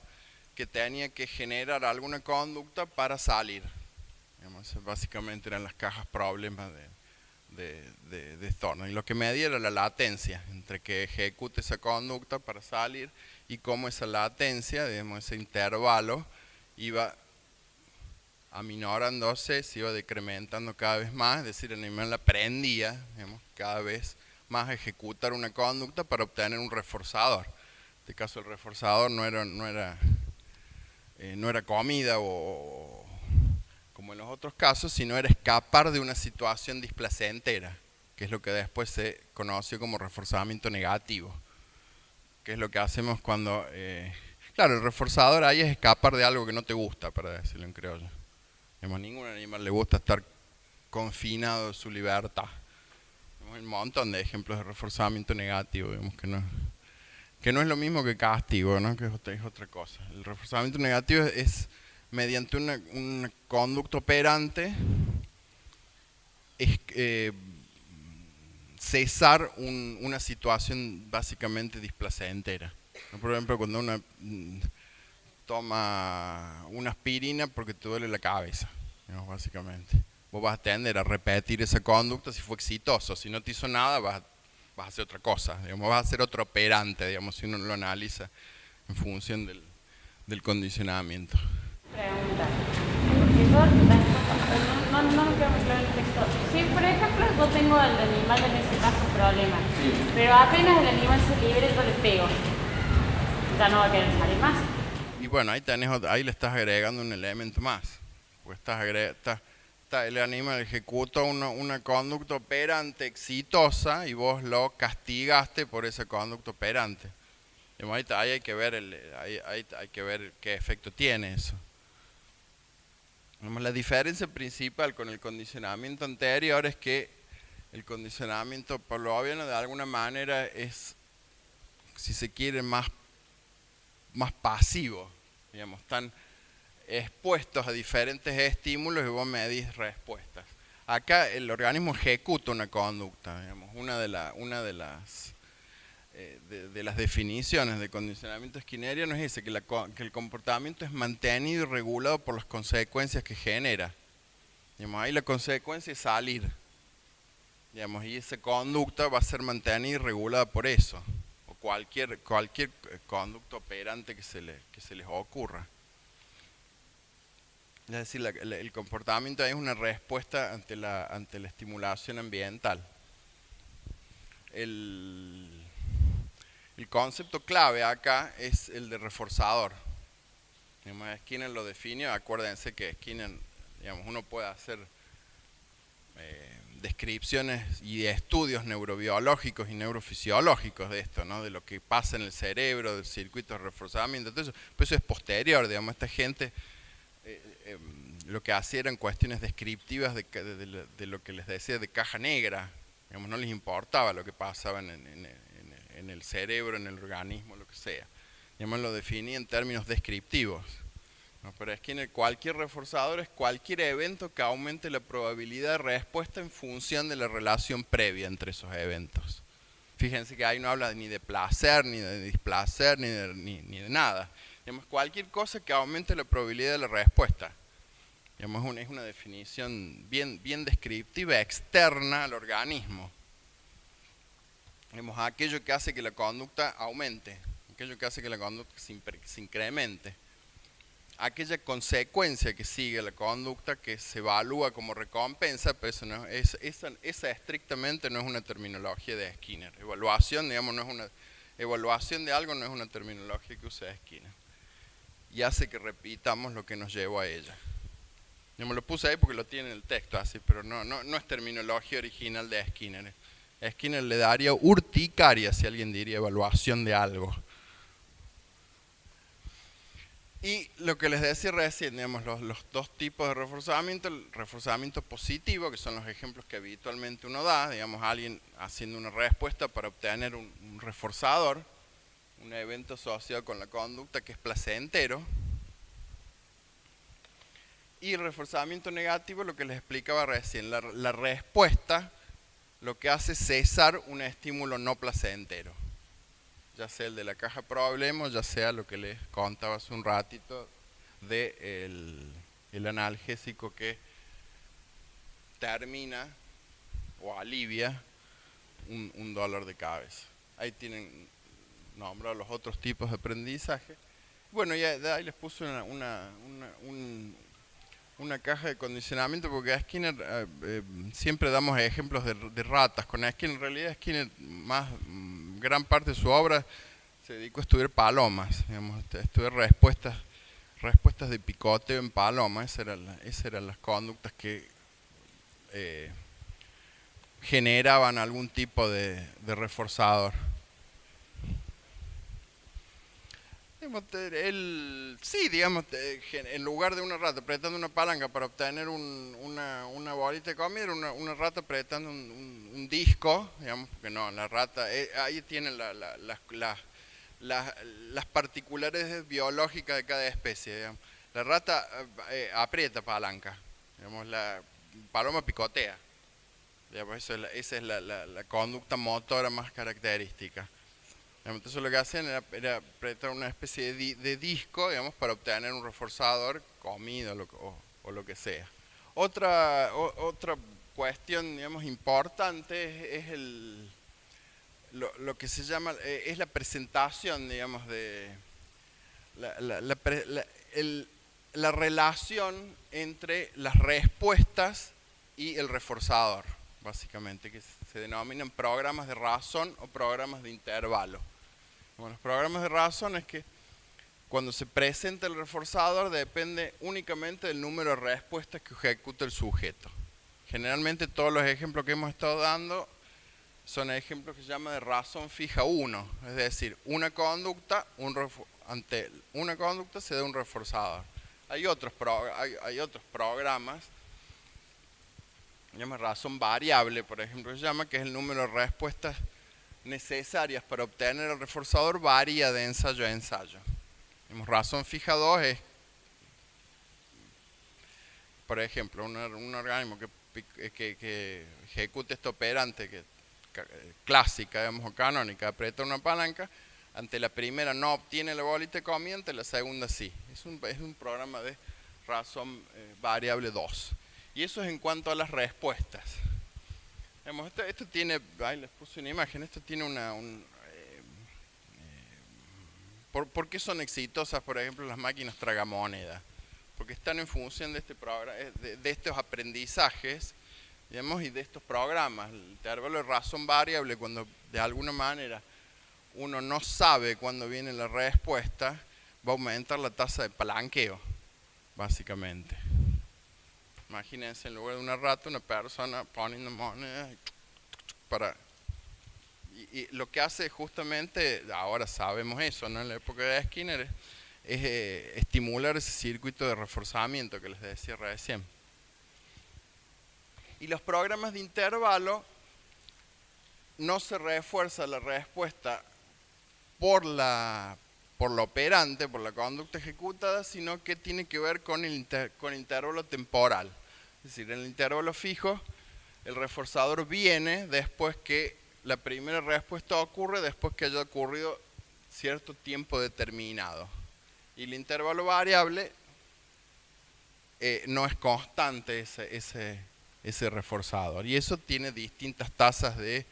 que tenía que generar alguna conducta para salir. Digamos, básicamente eran las cajas problemas de Thorndike. Y lo que medía era la latencia entre que ejecute esa conducta para salir y cómo esa latencia, digamos, ese intervalo iba aminorándose, se iba decrementando cada vez más, es decir, el animal aprendía, digamos, cada vez más a ejecutar una conducta para obtener un reforzador. En este caso el reforzador no era comida o como en los otros casos, sino era escapar de una situación displacentera, que es lo que después se conoció como reforzamiento negativo, que es lo que hacemos cuando... claro, el reforzador ahí es escapar de algo que no te gusta, para decirlo en criollo. A ningún animal le gusta estar confinado en su libertad. Hay un montón de ejemplos de reforzamiento negativo, digamos, que no es lo mismo que castigo, ¿no? Que es otra cosa. El reforzamiento negativo es mediante una conducta operante cesar una situación básicamente displacentera. Por ejemplo, cuando uno toma una aspirina porque te duele la cabeza, digamos, básicamente. Vos vas a tender a repetir esa conducta si fue exitoso. Si no te hizo nada, vas a hacer otra cosa. Digamos, vas a ser otro operante, digamos, si uno lo analiza en función del condicionamiento. Pregunta, porque yo no me quedo muy claro el texto. Si, por ejemplo, yo tengo al animal en ese caso problema, pero apenas el animal se libre, yo le pego, ya no va a querer salir más. Y bueno, ahí le estás agregando un elemento más. Pues el animal ejecutó una conducta operante exitosa y vos lo castigaste por esa conducta operante. Ahí hay que ver qué efecto tiene eso. La diferencia principal con el condicionamiento anterior es que el condicionamiento pavloviano de alguna manera es, si se quiere, más pasivo, digamos, expuestos a diferentes estímulos y vos medís respuestas. Acá el organismo ejecuta una conducta, digamos. Una de las definiciones de condicionamiento skinneriano es ese, que el comportamiento es mantenido y regulado por las consecuencias que genera. Digamos, ahí la consecuencia es salir. Digamos, y esa conducta va a ser mantenida y regulada por eso. O cualquier conducta operante que se les ocurra. Es decir, el comportamiento es una respuesta ante la estimulación ambiental. El concepto clave acá es el de reforzador. Skinner lo definió. Acuérdense que Skinner, digamos, uno puede hacer descripciones y estudios neurobiológicos y neurofisiológicos de esto, ¿no? De lo que pasa en el cerebro, del circuito de reforzamiento. Entonces, pues eso es posterior, digamos. Esta gente lo que hacía eran cuestiones descriptivas de lo que les decía de caja negra. Digamos, no les importaba lo que pasaba en el cerebro, en el organismo, lo que sea. Digamos, lo definía en términos descriptivos. ¿No? Pero es que cualquier reforzador es cualquier evento que aumente la probabilidad de respuesta en función de la relación previa entre esos eventos. Fíjense que ahí no habla ni de placer, ni de displacer, ni de nada. Digamos, cualquier cosa que aumente la probabilidad de la respuesta. Digamos, es una definición bien descriptiva, externa al organismo. Digamos, aquello que hace que la conducta aumente, aquello que hace que la conducta se incremente. Aquella consecuencia que sigue la conducta que se evalúa como recompensa, pero eso no, esa estrictamente no es una terminología de Skinner. Evaluación, digamos, evaluación de algo no es una terminología que usa Skinner. Y hace que repitamos lo que nos llevó a ella. Yo me lo puse ahí porque lo tiene en el texto así, pero no es terminología original de Skinner. Skinner le daría urticaria si alguien diría evaluación de algo. Y lo que les decía recién, digamos, los dos tipos de reforzamiento, el reforzamiento positivo, que son los ejemplos que habitualmente uno da, digamos, alguien haciendo una respuesta para obtener un reforzador, un evento asociado con la conducta que es placentero. Y el reforzamiento negativo, lo que les explicaba recién, la respuesta lo que hace es cesar un estímulo no placentero. Ya sea el de la caja problema, ya sea lo que les contaba hace un ratito de el analgésico que termina o alivia un dolor de cabeza. Ahí tienen nombrados los otros tipos de aprendizaje. Bueno, ya de ahí les puse una caja de condicionamiento, porque a Skinner siempre damos ejemplos de ratas. Con Skinner, en realidad Skinner gran parte de su obra se dedicó a estudiar palomas, digamos, a estudiar respuestas de picoteo en palomas. Esas eran las conductas que generaban algún tipo de reforzador. Sí, digamos, en lugar de una rata apretando una palanca para obtener una bolita de comida, era una rata apretando un disco, digamos, porque no, la rata, ahí tienen las particularidades biológicas de cada especie, digamos. La rata aprieta palanca, digamos, la paloma picotea, digamos, esa es la conducta motora más característica. Entonces lo que hacían era apretar una especie de disco, digamos, para obtener un reforzador, comida o lo que sea. Otra cuestión, digamos, importante es lo que se llama, es la presentación, digamos, de la relación entre las respuestas y el reforzador, básicamente, que se denominan programas de razón o programas de intervalo. Bueno, los programas de razón es que cuando se presenta el reforzador depende únicamente del número de respuestas que ejecuta el sujeto. Generalmente todos los ejemplos que hemos estado dando son ejemplos que se llaman de razón fija 1, es decir, ante una conducta se da un reforzador. Hay otros programas, se llama razón variable, por ejemplo, se llama, que es el número de respuestas necesarias para obtener el reforzador varía de ensayo a ensayo. Razón fija 2 es por ejemplo, un organismo que ejecute esta operante clásica, digamos, o canónica, aprieta una palanca, ante la primera no obtiene la bolita de comida, ante la segunda sí. Es un programa de razón variable 2. Y eso es en cuanto a las respuestas. Digamos, esto tiene, ahí les puse una imagen, esto tiene ¿por qué son exitosas, por ejemplo, las máquinas tragamonedas? Porque están en función de este programa, de estos aprendizajes, digamos, y de estos programas. El intervalo de razón variable, cuando de alguna manera uno no sabe cuándo viene la respuesta, va a aumentar la tasa de palanqueo, básicamente. Imagínense, en lugar de una rata, una persona poniendo monedas y lo que hace justamente, ahora sabemos eso, ¿no? En la época de Skinner, es estimular ese circuito de reforzamiento que les decía recién. Y los programas de intervalo no se refuerza la respuesta por la operante, por la conducta ejecutada, sino que tiene que ver con el intervalo temporal. Es decir, en el intervalo fijo, el reforzador viene después que la primera respuesta ocurre, después que haya ocurrido cierto tiempo determinado. Y el intervalo variable no es constante ese reforzador. Y eso tiene distintas tasas de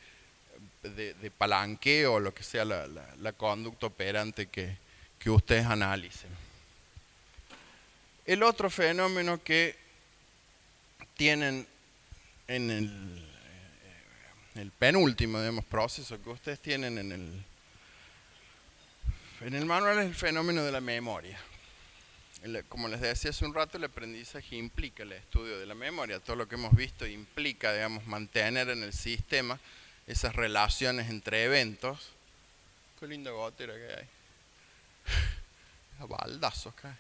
palanqueo o lo que sea la conducta operante que ustedes analicen. El otro fenómeno que tienen en el penúltimo, digamos, proceso que ustedes tienen en el manual es el fenómeno de la memoria. Como les decía hace un rato, el aprendizaje implica el estudio de la memoria. Todo lo que hemos visto implica, digamos, mantener en el sistema esas relaciones entre eventos. Qué linda gotera que hay. A baldazos cae.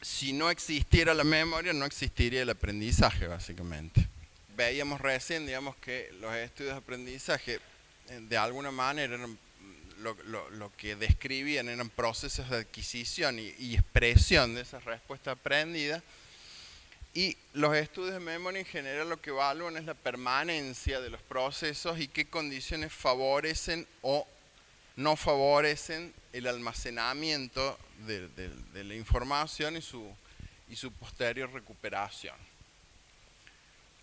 Si no existiera la memoria, no existiría el aprendizaje, básicamente. Veíamos recién, digamos, que los estudios de aprendizaje, de alguna manera, lo que describían eran procesos de adquisición y expresión de esas respuestas aprendidas. Y los estudios de memoria en general lo que evalúan es la permanencia de los procesos y qué condiciones favorecen o no favorecen el almacenamiento de la información y su posterior recuperación.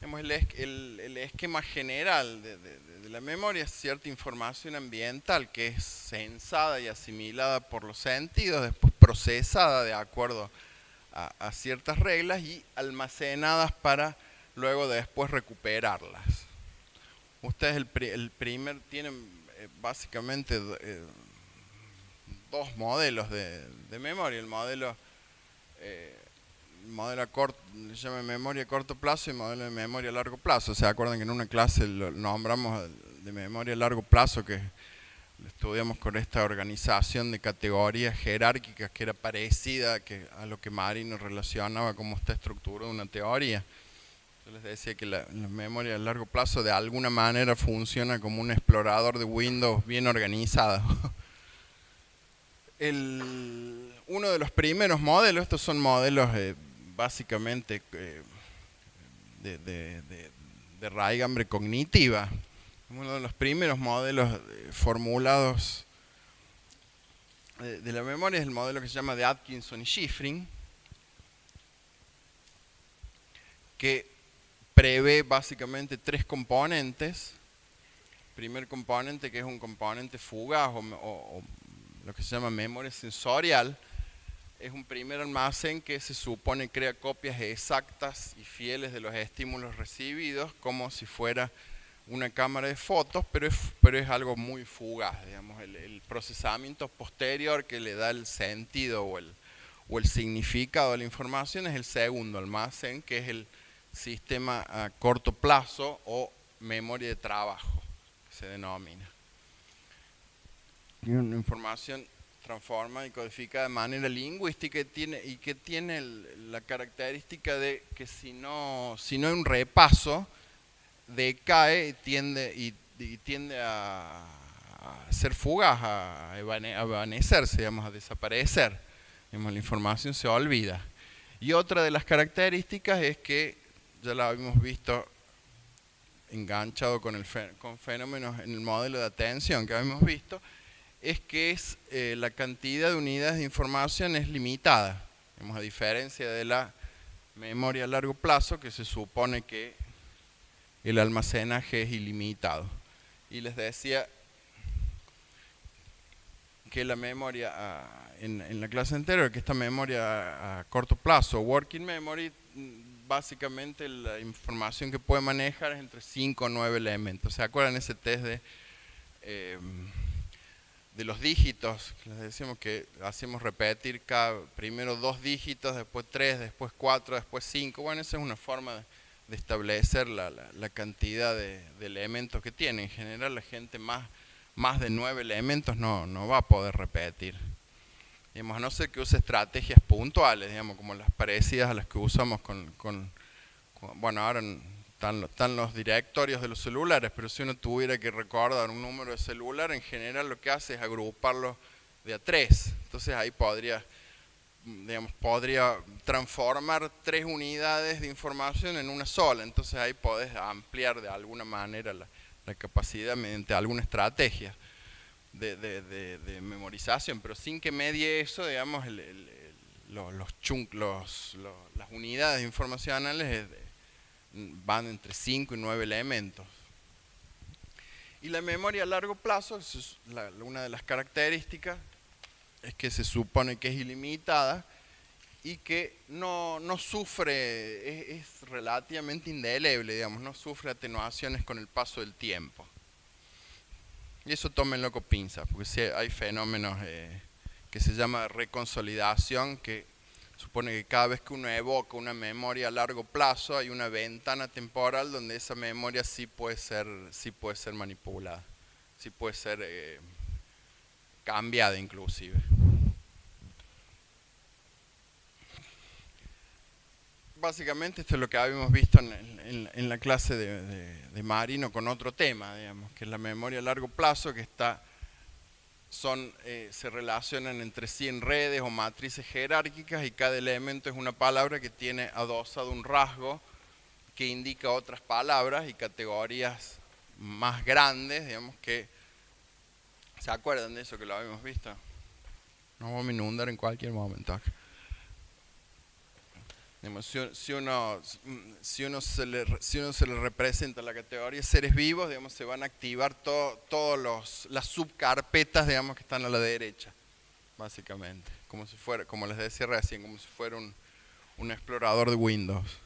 El esquema general de la memoria es cierta información ambiental que es sensada y asimilada por los sentidos, después procesada de acuerdo a ciertas reglas y almacenadas para luego después recuperarlas. Ustedes tienen básicamente dos modelos de memoria. El modelo le llama memoria a corto plazo y modelo de memoria a largo plazo. ¿Se acuerdan que en una clase lo nombramos de memoria a largo plazo, que lo estudiamos con esta organización de categorías jerárquicas que era parecida a lo que Marino relacionaba como esta estructura de una teoría? Yo les decía que la memoria a largo plazo de alguna manera funciona como un explorador de Windows bien organizado. Uno de los primeros modelos, estos son modelos básicamente de raigambre cognitiva. Uno de los primeros modelos formulados de la memoria es el modelo que se llama de Atkinson y Shiffrin, que prevé básicamente tres componentes. El primer componente, que es un componente fugaz o lo que se llama memoria sensorial, es un primer almacén que se supone crea copias exactas y fieles de los estímulos recibidos, como si fuera una cámara de fotos, pero es algo muy fugaz, digamos. El procesamiento posterior que le da el sentido o el significado de la información es el segundo almacén, que es el sistema a corto plazo o memoria de trabajo, que se denomina. Y una información transformada y codificada de manera lingüística que tiene la característica de que si no hay un repaso, decae y tiende a ser fugaz, a evanecerse, digamos, a desaparecer. Digamos, la información se olvida. Y otra de las características es que, ya la habíamos visto enganchado con fenómenos en el modelo de atención que habíamos visto, es que la cantidad de unidades de información es limitada. Digamos, a diferencia de la memoria a largo plazo, que se supone que el almacenaje es ilimitado. Y les decía que la memoria, en la clase anterior, que esta memoria a corto plazo, working memory, básicamente la información que puede manejar es entre 5 o 9 elementos. ¿Se acuerdan ese test de los dígitos? Les decimos que hacemos repetir primero 2 dígitos, después 3, después 4, después 5. Bueno, esa es una forma de establecer la cantidad de elementos que tiene. En general, la gente más de 9 elementos no va a poder repetir. Digamos, a no ser que use estrategias puntuales, digamos, como las parecidas a las que usamos bueno, ahora están los directorios de los celulares, pero si uno tuviera que recordar un número de celular, en general lo que hace es agruparlo de a 3. Entonces ahí podría transformar 3 unidades de información en una sola. Entonces ahí podés ampliar de alguna manera la capacidad mediante alguna estrategia de memorización, pero sin que medie eso, digamos, las unidades informacionales van entre 5 y 9 elementos. Y la memoria a largo plazo, una de las características es que se supone que es ilimitada y que no sufre, es relativamente indeleble, digamos, no sufre atenuaciones con el paso del tiempo. Y eso tómenlo con pinzas, porque sí hay fenómenos que se llama reconsolidación, que supone que cada vez que uno evoca una memoria a largo plazo hay una ventana temporal donde esa memoria sí puede ser manipulada, sí puede ser cambiada inclusive. Básicamente esto es lo que habíamos visto en la clase de Marino con otro tema, digamos, que es la memoria a largo plazo, que se relacionan entre sí en redes o matrices jerárquicas, y cada elemento es una palabra que tiene adosado un rasgo que indica otras palabras y categorías más grandes, digamos, que ¿se acuerdan de eso que lo habíamos visto? Nos vamos a inundar en cualquier momento. Si uno se le representa la categoría seres vivos, digamos, se van a activar todas las subcarpetas, digamos, que están a la derecha, básicamente, como les decía recién, como si fuera un explorador de Windows.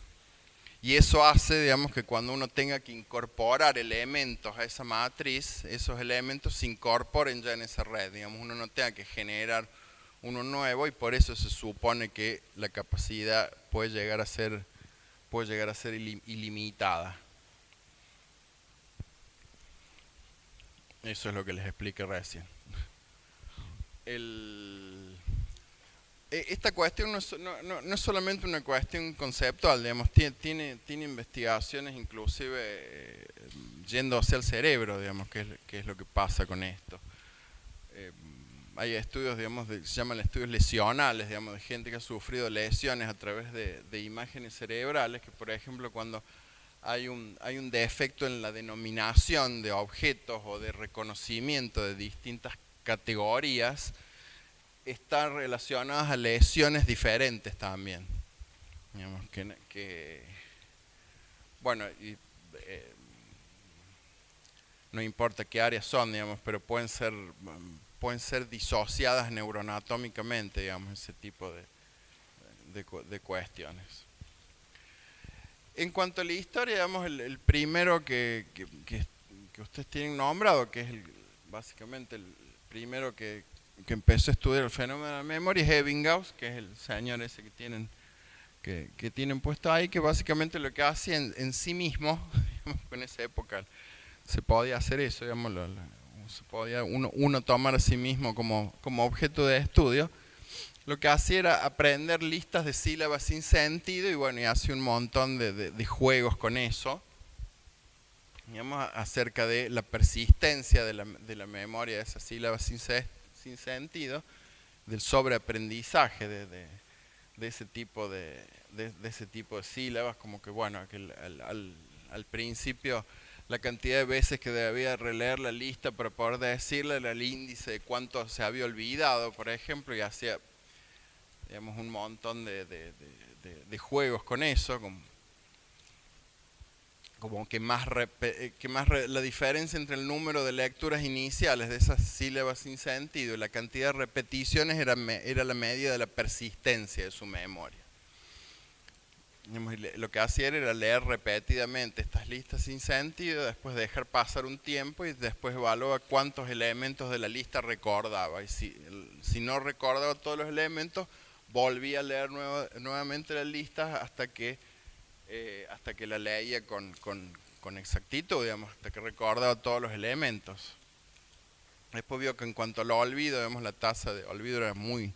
Y eso hace, digamos, que cuando uno tenga que incorporar elementos a esa matriz, esos elementos se incorporen ya en esa red, digamos, uno no tenga que generar uno nuevo, y por eso se supone que la capacidad puede llegar a ser ilimitada. Eso es lo que les expliqué recién. Esta cuestión no es solamente una cuestión conceptual, digamos, tiene investigaciones inclusive yendo hacia el cerebro, digamos, que es lo que pasa con esto. Hay estudios, digamos, se llaman estudios lesionales, digamos, de gente que ha sufrido lesiones a través de imágenes cerebrales, que por ejemplo cuando hay un defecto en la denominación de objetos o de reconocimiento de distintas categorías, están relacionadas a lesiones diferentes también. Digamos, bueno, no importa qué áreas son, digamos, pero pueden ser disociadas neuroanatómicamente, digamos, ese tipo de cuestiones. En cuanto a la historia, digamos, el primero que ustedes tienen nombrado, que es básicamente el primero que empezó a estudiar el fenómeno de la memoria, es Ebbinghaus, que es el señor ese que tienen puesto ahí, que básicamente lo que hace en sí mismo, digamos, en esa época se podía hacer eso, digamos, se podía uno tomar a sí mismo como objeto de estudio. Lo que hacía era aprender listas de sílabas sin sentido, y bueno, y hace un montón de juegos con eso, digamos, acerca de la persistencia de la memoria de esas sílabas sin sentido, del sobreaprendizaje de ese tipo de ese tipo de sílabas, como que bueno, que al principio la cantidad de veces que debía releer la lista para poder decirle era el índice de cuánto se había olvidado, por ejemplo, y hacía, digamos, un montón de juegos con eso, como que la diferencia entre el número de lecturas iniciales de esas sílabas sin sentido y la cantidad de repeticiones era la medida de la persistencia de su memoria. Lo que hacía era leer repetidamente estas listas sin sentido, después dejar pasar un tiempo y después evaluaba cuántos elementos de la lista recordaba. Y si no recordaba todos los elementos, volvía a leer nuevamente las listas hasta que la leía con exactitud, digamos, hasta que recordaba todos los elementos. Después vio que en cuanto al olvido, digamos, la tasa de olvido era muy,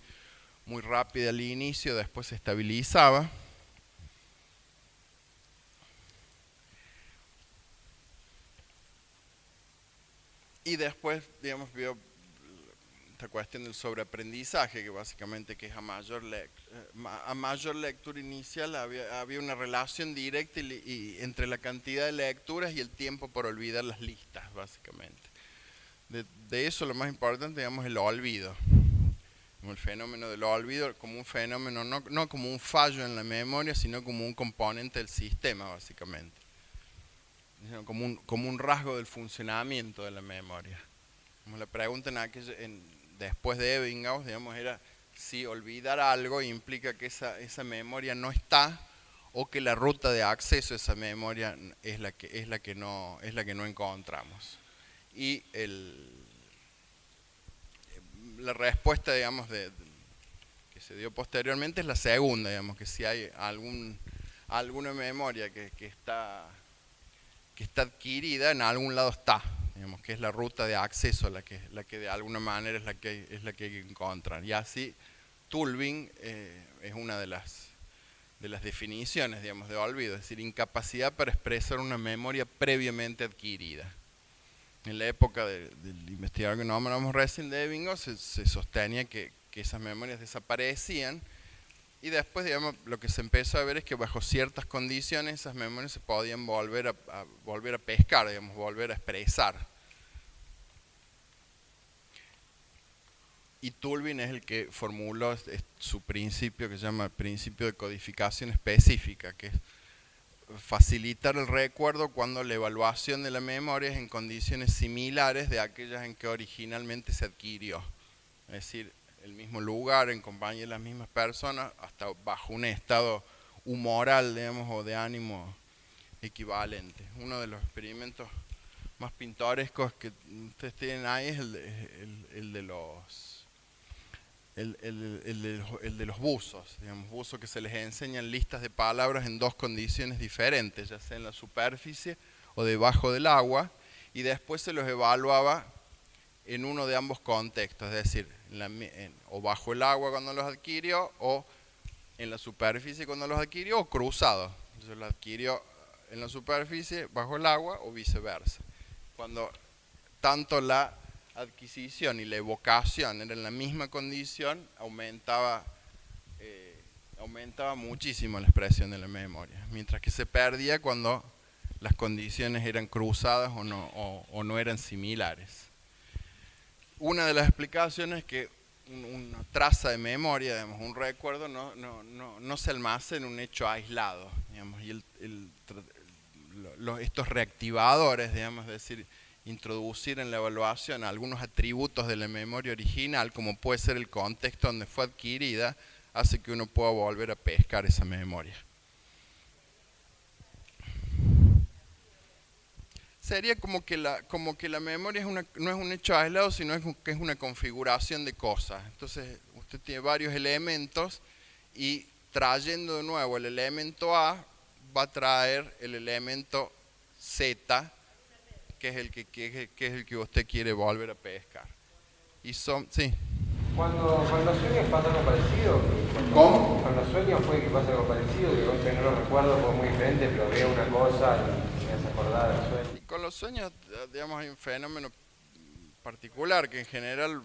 muy rápida al inicio, después se estabilizaba. Y después, digamos, vio esta cuestión del sobreaprendizaje, que básicamente que es a mayor lectura inicial había una relación directa entre la cantidad de lecturas y el tiempo por olvidar las listas, básicamente. De eso lo más importante, digamos, es el olvido. Como el fenómeno del olvido como un fenómeno, no como un fallo en la memoria, sino como un componente del sistema, básicamente. Como un rasgo del funcionamiento de la memoria. Como la pregunta después de Ebbinghaus, digamos, era si olvidar algo implica que esa memoria no está o que la ruta de acceso a esa memoria es la que no encontramos. Y la respuesta, digamos, que se dio posteriormente es la segunda, digamos, que si hay alguna memoria que está adquirida, en algún lado está, digamos, que es la ruta de acceso la que de alguna manera es la que hay que encontrar. Y así Tulving es una de las definiciones, digamos, de olvido, es decir, incapacidad para expresar una memoria previamente adquirida. En la época del investigador que nombramos recién, de Ebbinghaus, se sostenía que esas memorias desaparecían. Y después, digamos, lo que se empezó a ver es que bajo ciertas condiciones esas memorias se podían volver a pescar, digamos, volver a expresar. Y Tulving es el que formuló su principio que se llama principio de codificación específica, que es facilitar el recuerdo cuando la evaluación de la memoria es en condiciones similares de aquellas en que originalmente se adquirió. Es decir, el mismo lugar, en compañía de las mismas personas, hasta bajo un estado humoral, digamos, o de ánimo equivalente. Uno de los experimentos más pintorescos que ustedes tienen ahí es el de los buzos, digamos, buzos que se les enseñan listas de palabras en dos condiciones diferentes, ya sea en la superficie o debajo del agua, y después se los evaluaba en uno de ambos contextos, es decir, o bajo el agua cuando los adquirió, o en la superficie cuando los adquirió, o cruzado. Entonces los adquirió en la superficie, bajo el agua, o viceversa. Cuando tanto la adquisición y la evocación eran en la misma condición, aumentaba muchísimo la expresión de la memoria, mientras que se perdía cuando las condiciones eran cruzadas o no eran similares. Una de las explicaciones es que una traza de memoria, digamos, un recuerdo, no se almacena en un hecho aislado, digamos, y estos reactivadores, digamos, es decir, introducir en la evaluación algunos atributos de la memoria original, como puede ser el contexto donde fue adquirida, hace que uno pueda volver a pescar esa memoria. Sería como que la memoria no es un hecho aislado, sino que es una configuración de cosas. Entonces, usted tiene varios elementos y trayendo de nuevo el elemento A, va a traer el elemento Z, que es el que usted quiere volver a pescar. Y sí. Cuando sueños pasa algo parecido. ¿Cómo? Cuando sueños puede que pase algo parecido, que vos no lo recuerdo porque es muy diferente, pero veo una cosa y me hace acordar del sueño. Y con los sueños, digamos, hay un fenómeno particular que en general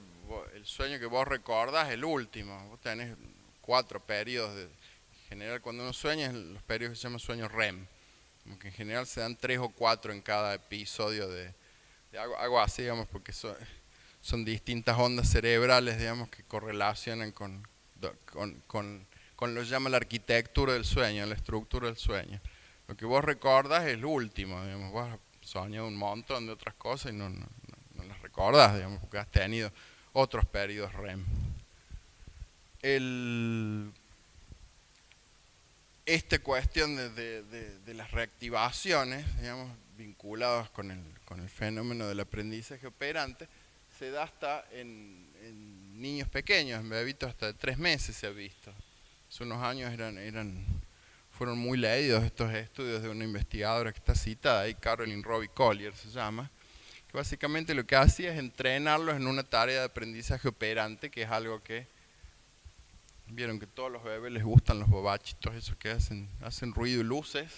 el sueño que vos recordás es el último. Vos tenés 4 periodos. En general, cuando uno sueña, los periodos que se llaman sueños REM. Como que en general se dan 3 o 4 en cada episodio de algo así, digamos, porque son distintas ondas cerebrales, digamos, que correlacionan con lo que llama la arquitectura del sueño, la estructura del sueño. Lo que vos recordás es el último, digamos, vos has soñado un montón de otras cosas y no las recordás, digamos, porque has tenido otros periodos REM. Esta cuestión de las reactivaciones, digamos, vinculadas con el fenómeno del aprendizaje operante, se da hasta en niños pequeños, en bebitos hasta de 3 meses se ha visto. Hace unos años fueron muy leídos estos estudios de una investigadora que está citada ahí, Carolyn Robbie Collier se llama, que básicamente lo que hacía es entrenarlos en una tarea de aprendizaje operante, que es algo que vieron que a todos los bebés les gustan los bobachitos, esos que hacen ruido y luces.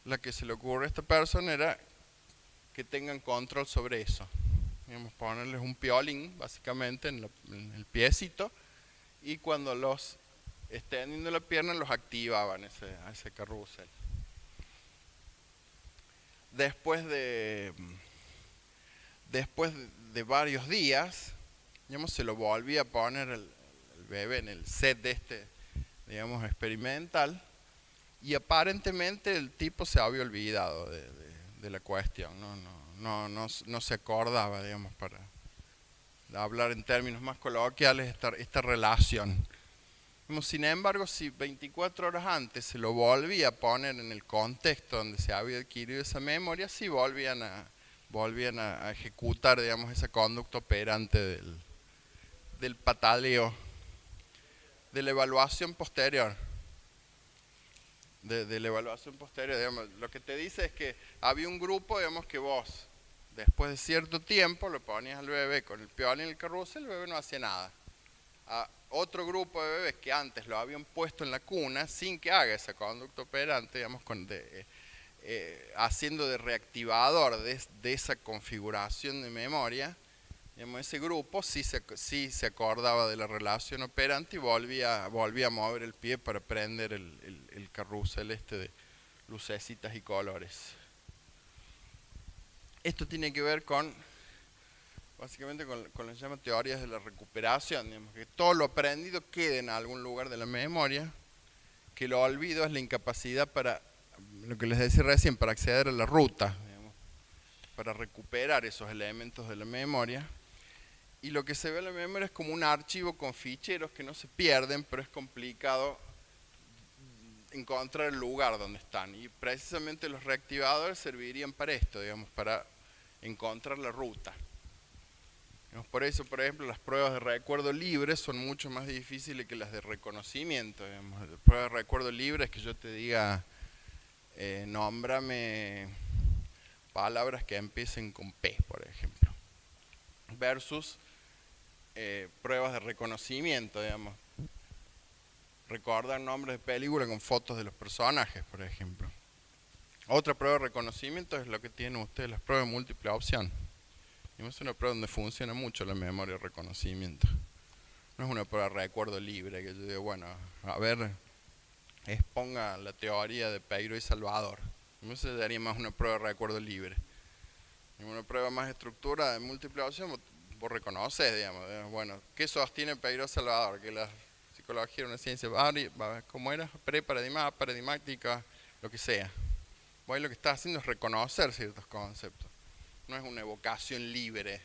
La que se le ocurre a esta persona era que tengan control sobre eso. Digamos, ponerles un piolín básicamente en el piecito, y cuando los extendiendo la pierna los activaban a ese carrusel. Después de varios días, digamos, se lo volvía a poner el bebé en el set digamos, experimental, y aparentemente el tipo se había olvidado de la cuestión, no se acordaba, digamos, para hablar en términos más coloquiales, esta relación. Sin embargo, si 24 horas antes se lo volvía a poner en el contexto donde se había adquirido esa memoria, sí volvían a ejecutar, digamos, esa conducta operante del pataleo, de la evaluación posterior. De la evaluación posterior, digamos, lo que te dice es que había un grupo, digamos, que vos, después de cierto tiempo, lo ponías al bebé con el piolín en el carrusel, el bebé no hacía nada. A otro grupo de bebés que antes lo habían puesto en la cuna sin que haga esa conducta operante, digamos, haciendo de reactivador de esa configuración de memoria, digamos, ese grupo sí se acordaba de la relación operante y volvía a mover el pie para prender el carrusel de lucecitas y colores. Esto tiene que ver básicamente con lo que se llama teorías de la recuperación, digamos, que todo lo aprendido quede en algún lugar de la memoria, que lo olvido es la incapacidad para, lo que les decía recién, para acceder a la ruta, digamos, para recuperar esos elementos de la memoria. Y lo que se ve en la memoria es como un archivo con ficheros que no se pierden, pero es complicado encontrar el lugar donde están. Y precisamente los reactivadores servirían para esto, digamos, para encontrar la ruta. Por eso, por ejemplo, las pruebas de recuerdo libre son mucho más difíciles que las de reconocimiento. Digamos. La prueba de recuerdo libre es que yo te diga, nómbrame palabras que empiecen con P, por ejemplo. Versus pruebas de reconocimiento, digamos. Recordar nombres de películas con fotos de los personajes, por ejemplo. Otra prueba de reconocimiento es lo que tienen ustedes, las pruebas de múltiple opción. Es una prueba donde funciona mucho la memoria de reconocimiento. No es una prueba de recuerdo libre, que yo digo, bueno, a ver, exponga la teoría de Peiro y Salvador. Eso daría más una prueba de recuerdo libre. En una prueba más estructurada de múltiple opción, vos reconoces, digamos, bueno, ¿qué sostiene Peiro y Salvador? Que la psicología era una ciencia, ¿cómo era? Paradigmática, lo que sea. Vos lo que estás haciendo es reconocer ciertos conceptos. No es una evocación libre.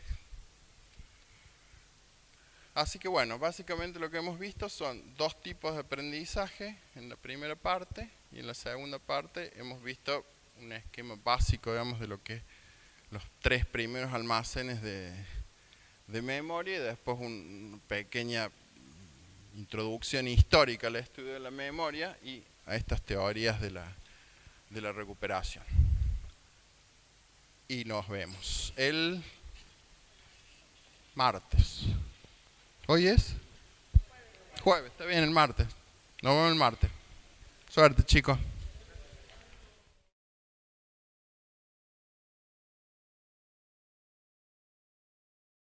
Así que bueno, básicamente lo que hemos visto son 2 tipos de aprendizaje en la primera parte, y en la segunda parte hemos visto un esquema básico, digamos, de lo que los 3 primeros almacenes de memoria, y después una pequeña introducción histórica al estudio de la memoria y a estas teorías de la recuperación. Y nos vemos el martes. ¿Hoy es? Jueves, está bien, el martes. Nos vemos el martes. Suerte, chicos.